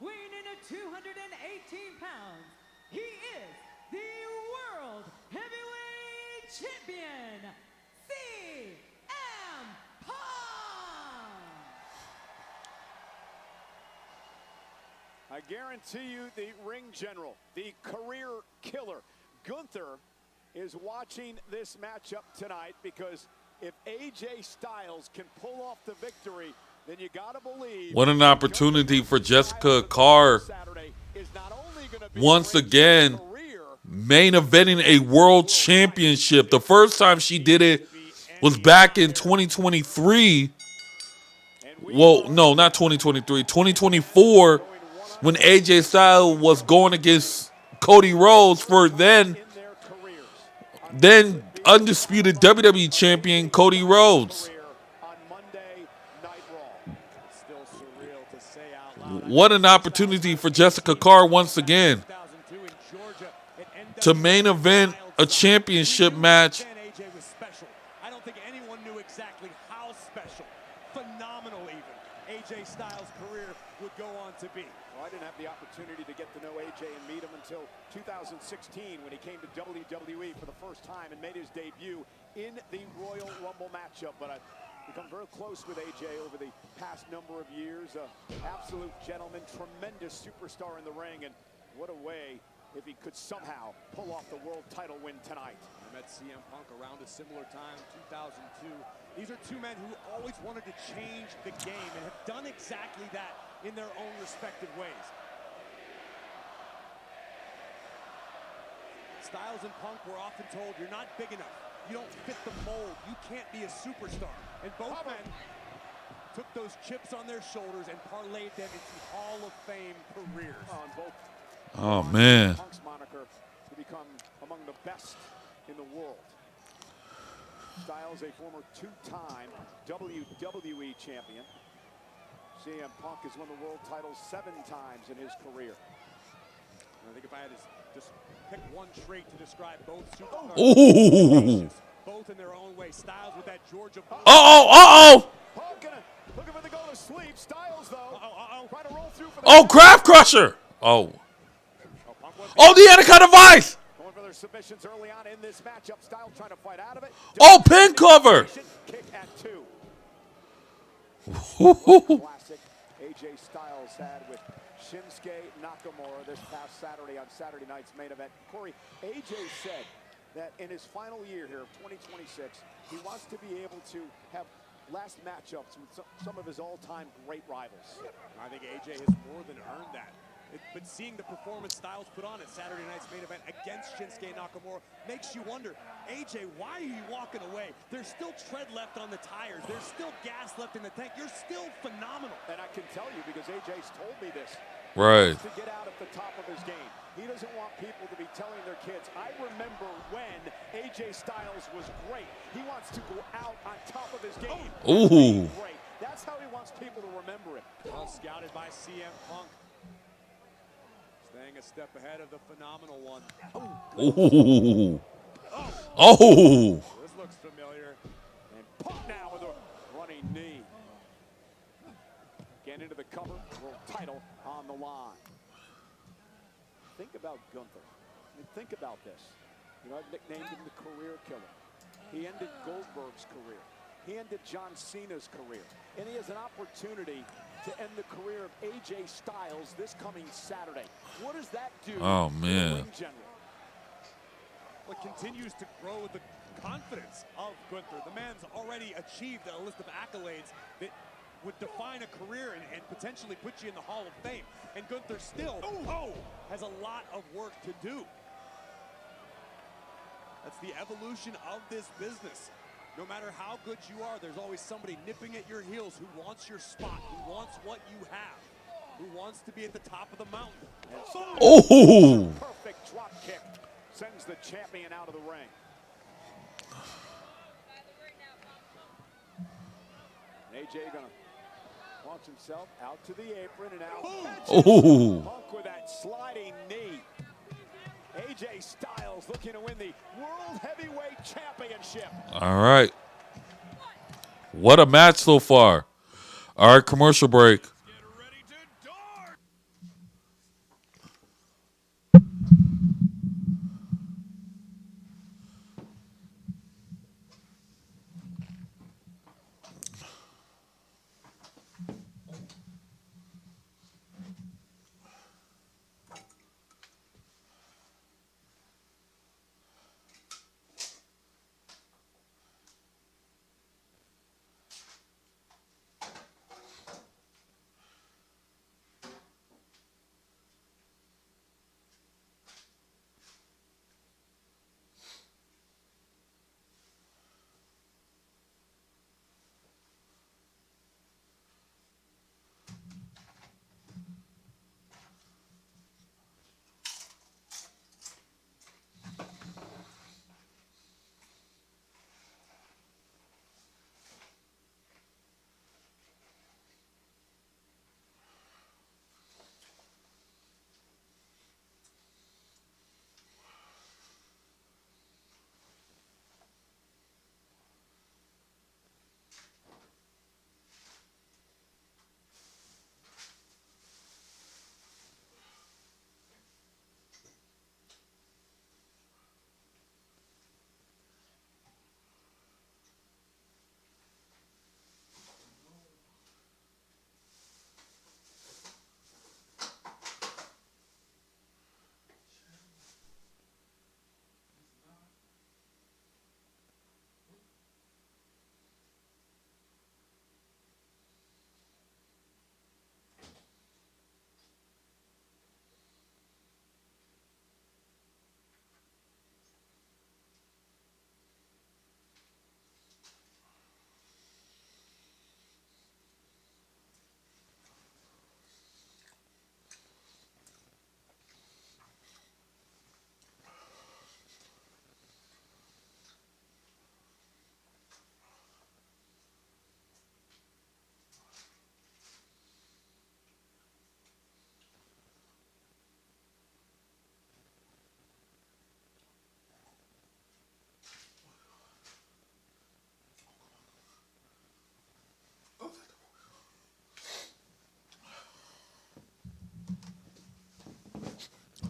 weighing in at 218 pounds, he is the World Heavyweight Champion, CM Punk. I guarantee you the ring general, the career killer, Gunther, is watching this matchup tonight, because if AJ Styles can pull off the victory, then you got to believe. What an opportunity for Jessica Carr. Once again, main eventing a world championship. The first time she did it was back in 2023. Well, no, not 2023. 2024, when AJ Styles was going against Cody Rhodes for then undisputed WWE champion Cody Rhodes. What an opportunity for Jessica Carr once again to main event a championship match. I don't think anyone knew exactly how special, phenomenal even, AJ Styles' career would go on to be. Well, I didn't have the opportunity to get to know AJ and meet him until 2016, when he came to WWE for the first time and made his debut in the Royal Rumble matchup. But I've become very close with AJ over the past number of years. Absolute gentleman, tremendous superstar in the ring, and what a way if he could somehow pull off the world title win tonight. I met CM Punk around a similar time, 2002. These are two men who always wanted to change the game and have done exactly that in their own respective ways. Styles and Punk were often told, you're not big enough. You don't fit the mold. You can't be a superstar. And both men took those chips on their shoulders and parlayed them into Hall of Fame careers. Oh, man. Punk's moniker to become among the best in the world. Styles, a former two-time WWE champion. CM Punk has won the world title 7 times in his career. I think if I had to just pick one trait to describe both superstars, both in their own way. Styles with that Georgia. Punk looking for the go to sleep. Styles, though, trying to roll through for the. Oh, Craft Crusher. Oh, the Anaconda Vice. Going for their submissions early on in this matchup. Styles trying to fight out of it. Oh, pin cover. Kick at 2. Classic AJ Styles had with Shinsuke Nakamura this past Saturday on Saturday night's main event. Corey, AJ said that in his final year here of 2026, he wants to be able to have last matchups with some of his all-time great rivals. I think AJ has more than earned that. But seeing the performance Styles put on at Saturday night's main event against Shinsuke Nakamura makes you wonder, AJ, why are you walking away? There's still tread left on the tires. There's still gas left in the tank. You're still phenomenal. And I can tell you because AJ's told me this. Right. He wants to get out at the top of his game. He doesn't want people to be telling their kids, I remember when AJ Styles was great. He wants to go out on top of his game. Ooh. Great. That's how he wants people to remember him. Well scouted by CM Punk. Staying a step ahead of the phenomenal one. Ooh. Oh. This looks familiar. And Punk now with a running knee. Get into the cover. World title on the line. Think about Gunther. I mean, think about this. You know, I've nicknamed him the career killer. He ended Goldberg's career. He ended John Cena's career. And he has an opportunity to end the career of AJ Styles this coming Saturday. What does that do? Oh, to the man. ring general? What continues to grow the confidence of Gunther. The man's already achieved a list of accolades that would define a career and potentially put you in the Hall of Fame. And Gunther still has a lot of work to do. That's the evolution of this business. No matter how good you are, there's always somebody nipping at your heels who wants your spot, who wants what you have, who wants to be at the top of the mountain. Oh! Perfect drop kick sends the champion out of the ring. And AJ gonna launch himself out to the apron and out. Ooh. Punk with that sliding knee. AJ Styles looking to win the World Heavyweight Championship. All right. What a match so far. All right, commercial break.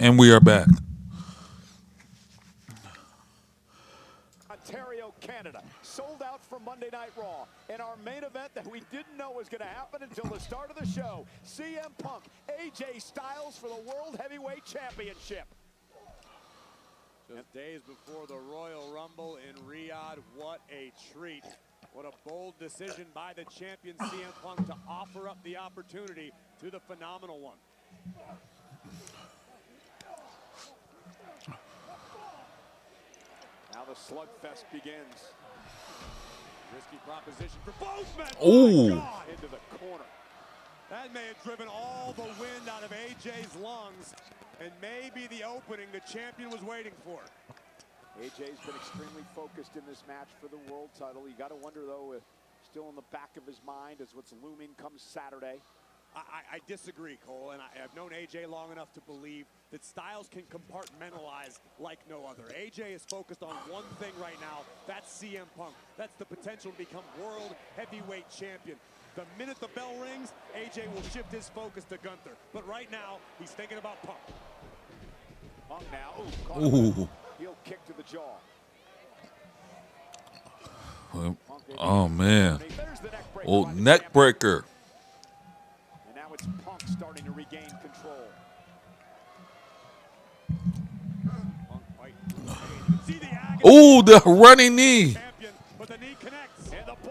And we are back. Ontario, Canada, sold out for Monday Night Raw. And our main event that we didn't know was going to happen until the start of the show. CM Punk, AJ Styles for the World Heavyweight Championship. Just days before the Royal Rumble in Riyadh, what a treat. What a bold decision by the champion CM Punk to offer up the opportunity to the phenomenal one. Now the slugfest begins. Risky proposition for both men. Ooh. My God. Into the corner. That may have driven all the wind out of AJ's lungs and may be the opening the champion was waiting for. AJ's been extremely focused in this match for the world title. You got to wonder, though, if still in the back of his mind is what's looming come Saturday. I disagree, Cole, and I've known AJ long enough to believe that Styles can compartmentalize like no other. AJ is focused on one thing right now. That's CM Punk. That's the potential to become world heavyweight champion. The minute the bell rings, AJ will shift his focus to Gunther. But right now, he's thinking about Punk. Punk now. Ooh. Heel kick to the jaw. Oh, man. Oh, neck breaker. And now it's Punk starting to regain control. Ooh, the running knee.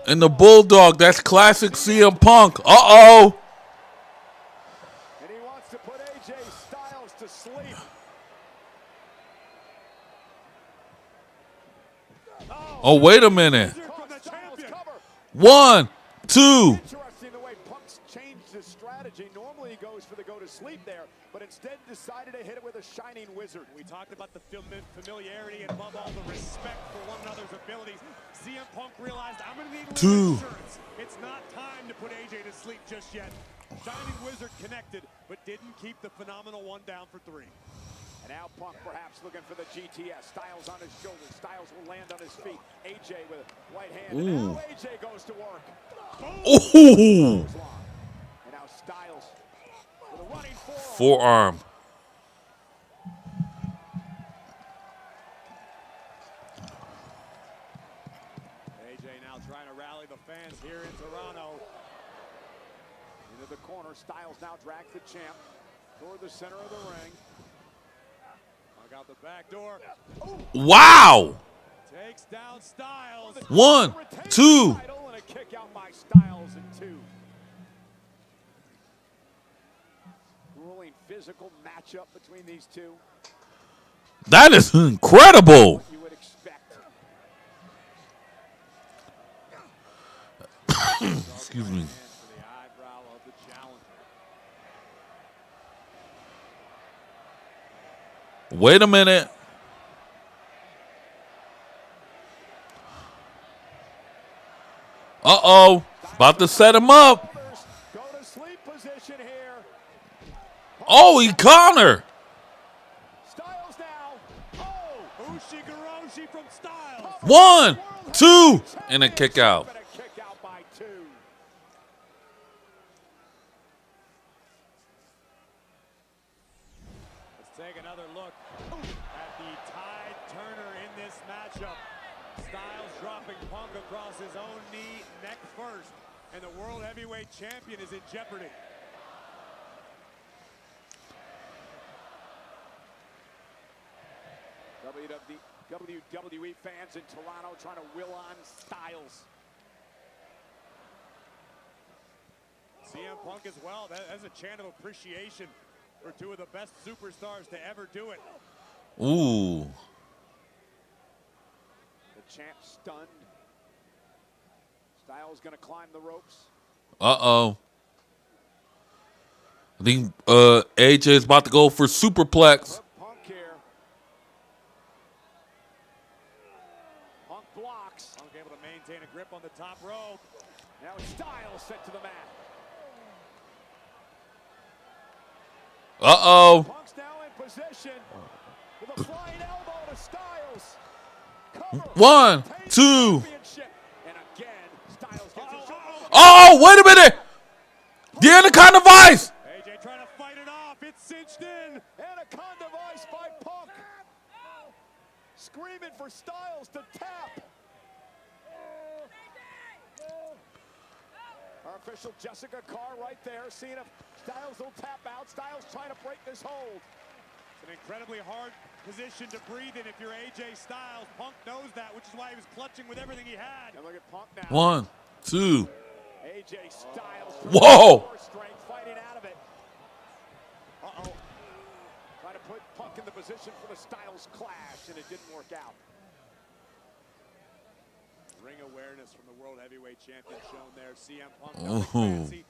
And the Bulldog. That's classic CM Punk. Uh-oh. And he wants to put AJ Styles to sleep. Oh, wait a minute. 1, 2. Interesting the way Punk's changed his strategy. Normally he goes for the go to sleep there, but instead decided to hit it with a shining wizard. We talked about the familiarity and above all the respect for one another's abilities. CM Punk realized I'm going to need a little insurance. It's not time to put AJ to sleep just yet. Shining Wizard connected, but didn't keep the phenomenal one down for 3. And now Punk perhaps looking for the GTS. Styles on his shoulders. Styles will land on his feet. AJ with a right hand. And now AJ goes to work. Ooh. And now Styles with a running Forearm. AJ now trying to rally the fans here in Toronto. Into the corner. Styles now drags the champ toward the center of the ring. Out the back door. Wow. Takes down Styles. 1, 2. And a kick out by Styles in 2. Grueling physical matchup between these two. That is incredible. What you would expect. Excuse me. Wait a minute. Uh-oh. About to set him up. Go to sleep position here. Oh, he counter. Styles now. Oh, Ushigoroshi from Styles. 1, 2, and a kick out. And a kick out by 2. Let's take another look at the tide turner in this matchup. Styles dropping Punk across his own knee, neck first, and the World Heavyweight Champion is in jeopardy. WWE fans in Toronto trying to will on Styles. CM Punk as well. That's a chant of appreciation for 2 of the best superstars to ever do it. Ooh. The champ stunned. Styles gonna climb the ropes. Uh-oh. I think AJ is about to go for superplex. Punk here. Punk blocks. Punk able to maintain a grip on the top rope. Now Styles sent to the mat. Uh-oh. Punk's now in position with a flying elbow to Styles. Cover. 1, 2. And again, Styles gets a shot. Oh, wait a minute. The Anaconda Vice. AJ trying to fight it off. It's cinched in. Anaconda Vice by Punk. Screaming for Styles to tap. Our official Jessica Carr right there, seeing if Styles will tap out. Styles trying to break this hold. It's an incredibly hard position to breathe in if you're AJ Styles. Punk knows that, which is why he was clutching with everything he had. And look at Punk now. 1, 2. AJ Styles. Whoa. Strength fighting out of it. Uh-oh. position for the Styles Clash, and it didn't work out. Ring awareness from the World Heavyweight Champion shown there. CM Punk Oh. fancy,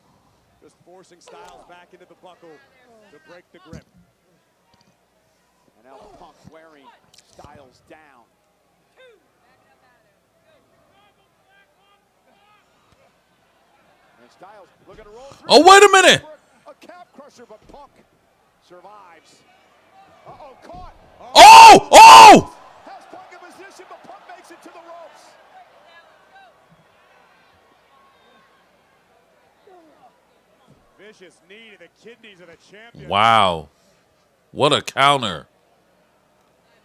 just forcing Styles back into the buckle to break the grip. And now Punk wearing Styles down. And Styles looking to roll through. Oh, wait a minute. A calf crusher, but Punk survives. Uh-oh, caught. Oh! Oh! Has Punk in position, but Punk makes it to the ropes. Vicious knee to the kidneys of the champion. Wow. What a counter.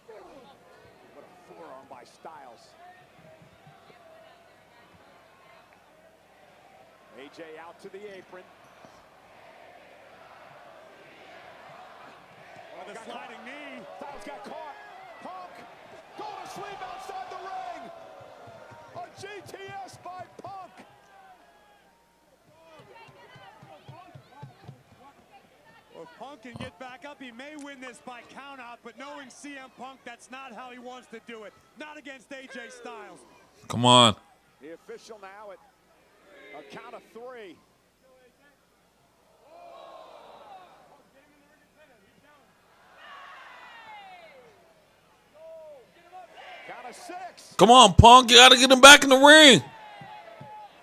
What a forearm by Styles. AJ out to the apron. Oh, the sliding knee. Styles got caught. Punk going to sleep outside the ring. A GTS by Punk. Well, if Punk can get back up, he may win this by countout, but knowing CM Punk, that's not how he wants to do it. Not against AJ Styles. Come on. The official now at a count of 3. Count of 6. Come on, Punk. You got to get him back in the ring.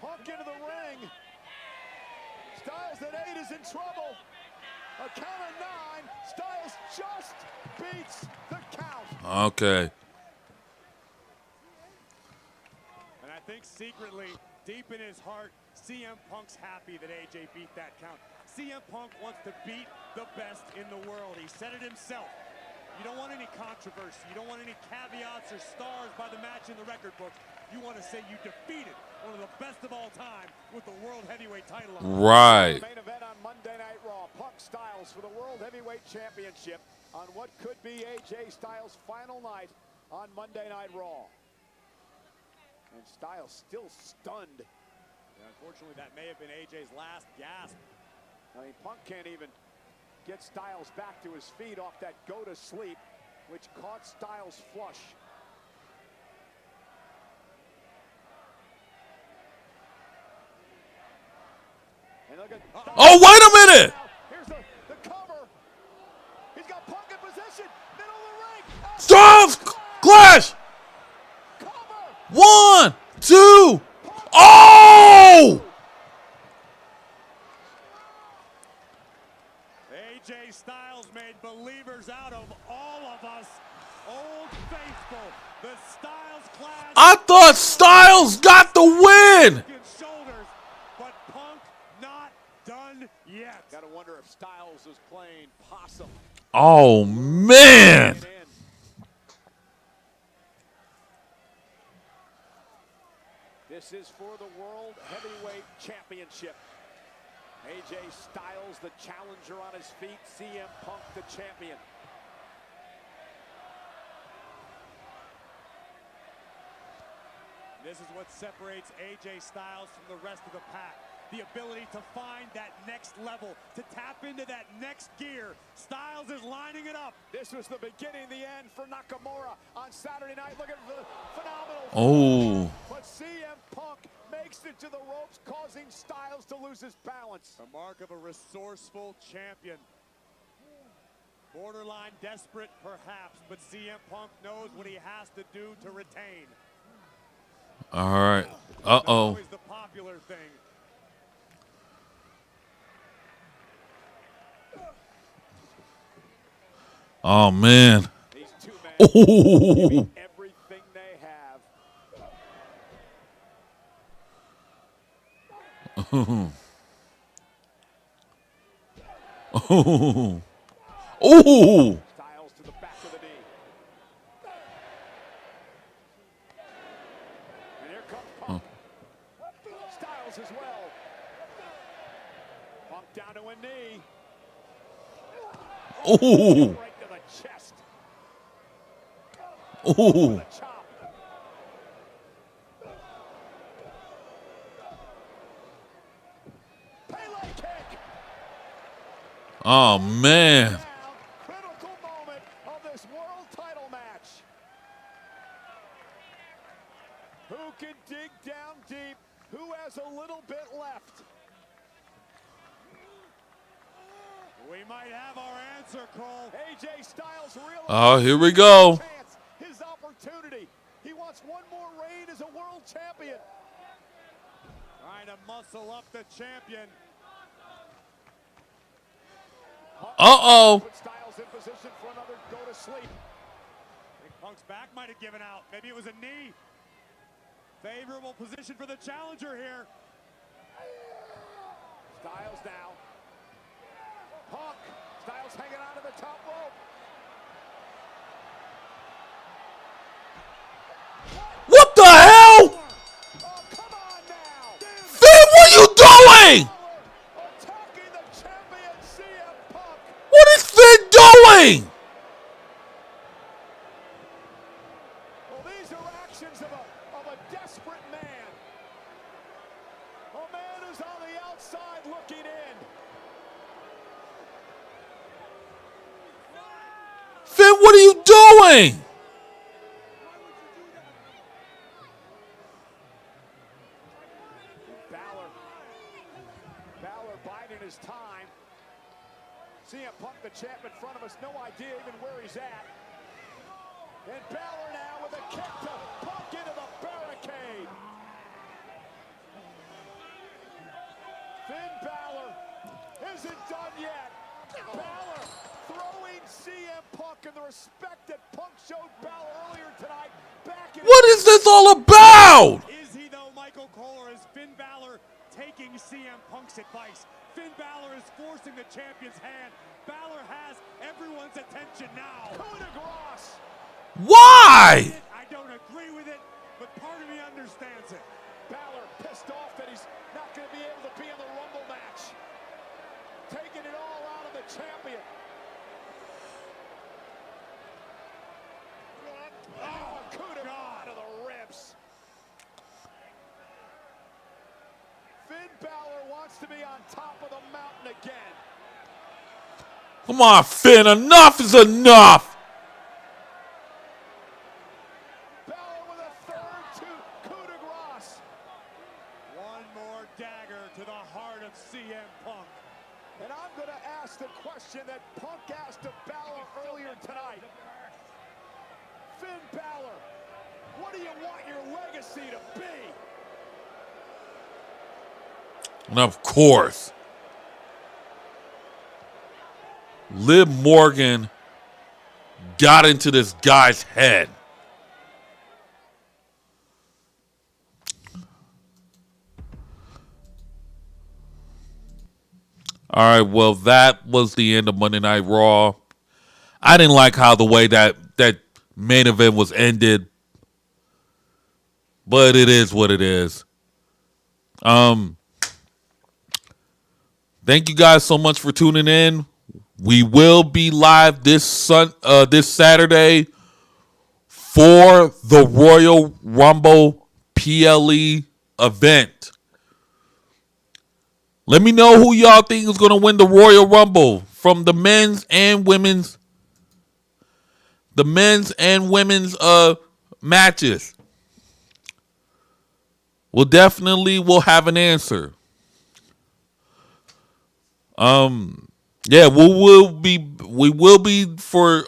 Punk into the ring. Styles at 8 is in trouble. A count of 9. Styles just beats the count. Okay. And I think secretly, deep in his heart, CM Punk's happy that AJ beat that count. CM Punk wants to beat the best in the world. He said it himself. You don't want any controversy. You don't want any caveats or stars by the match in the record books. You want to say you defeated one of the best of all time with the World Heavyweight title on. Right. Main event on Monday Night Raw. Punk Styles for the World Heavyweight Championship on what could be AJ Styles' final night on Monday Night Raw. And Styles still stunned. Yeah, unfortunately, that may have been AJ's last gasp. I mean, Punk can't even get Styles back to his feet off that go to sleep, which caught Styles flush. And look at Oh, wait a minute. here's the cover. He's got Punk in position, middle of the ring. Styles Clash. 1, 2. Oh! AJ Styles made believers out of all of us. Old faithful, the Styles Clash. I thought Styles got the win. Shoulders, but Punk not done yet. Gotta wonder if Styles is playing possum. Oh, man. This is for the World Heavyweight Championship. AJ Styles, the challenger on his feet. CM Punk, the champion. This is what separates AJ Styles from the rest of the pack. The ability to find that next level, to tap into that next gear. Styles is lining it up. This was the beginning, the end for Nakamura on Saturday night. Looking for the phenomenal. Oh. But CM Punk makes it to the ropes, causing Styles to lose his balance. The mark of a resourceful champion. Borderline desperate, perhaps, but CM Punk knows what he has to do to retain. All right. Uh-oh. Always the popular thing. Oh, man. These two men Oh. everything they have. Oh. Oh. Oh. Styles to the back of the knee. And here comes Punk. Styles as well. Punk down to a knee. Oh. Right to the chest. Oh. The chop. Pele kick. Oh, man. Critical moment of this might have our answer, Cole. AJ Styles realizes Oh, here we go. his opportunity. He wants one more reign as a world champion. Trying to muscle up the champion. Uh-oh. Put Styles in position for another go to sleep. I think Punk's back might have given out. Maybe it was a knee. Favorable position for the challenger here. Styles now. Punk. Styles hanging on to the top rope. What the hell? Oh, come on now. Finn, what are you doing? Attacking the champion CM Punk. What is Finn doing? Well, these are actions of a desperate man. A man who's on the outside looking in. Finn, what are you doing? Balor biding his time. CM Punk, the champ in front of us, no idea even where he's at. And Balor now with a kick to Punk into the barricade. Finn Balor isn't done yet. Balor throwing CM Punk, and the respect that Punk showed Balor earlier tonight back in. What is this all about? Is he though, Michael Cole, or is Finn Balor taking CM Punk's advice? Finn Balor is forcing the champion's hand. Balor has everyone's attention now. Coup de grace. Why? I don't agree with it, but part of me understands it. Balor pissed off that he's not going to be able to be in the Rumble match. Taking it all out of the champion. Oh, coup de grace to the ribs. Finn Balor wants to be on top of the mountain again. Come on, Finn. Enough is enough. Balor with a third coup de grace. One more dagger to the heart of CM Punk. And I'm going to ask the question that Punk asked of Balor earlier tonight. Finn Balor, what do you want your legacy to be? And of course, Liv Morgan got into this guy's head. All right, well, that was the end of Monday Night Raw. I didn't like how the way that main event was ended, but it is what it is. Thank you guys so much for tuning in. We will be live this Saturday for the Royal Rumble PLE event. Let me know who y'all think is going to win the Royal Rumble from the men's and women's matches. We'll have an answer. Yeah, we will be for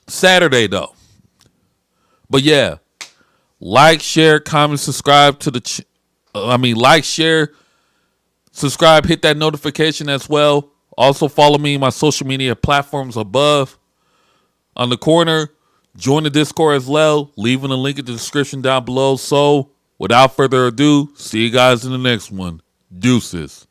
Saturday though. But yeah, like, share, comment, subscribe to the like, share, subscribe, hit that notification as well. Also follow me on my social media platforms above. On the corner, join the Discord as well. Leaving a link in the description down below. So, without further ado, see you guys in the next one. Deuces.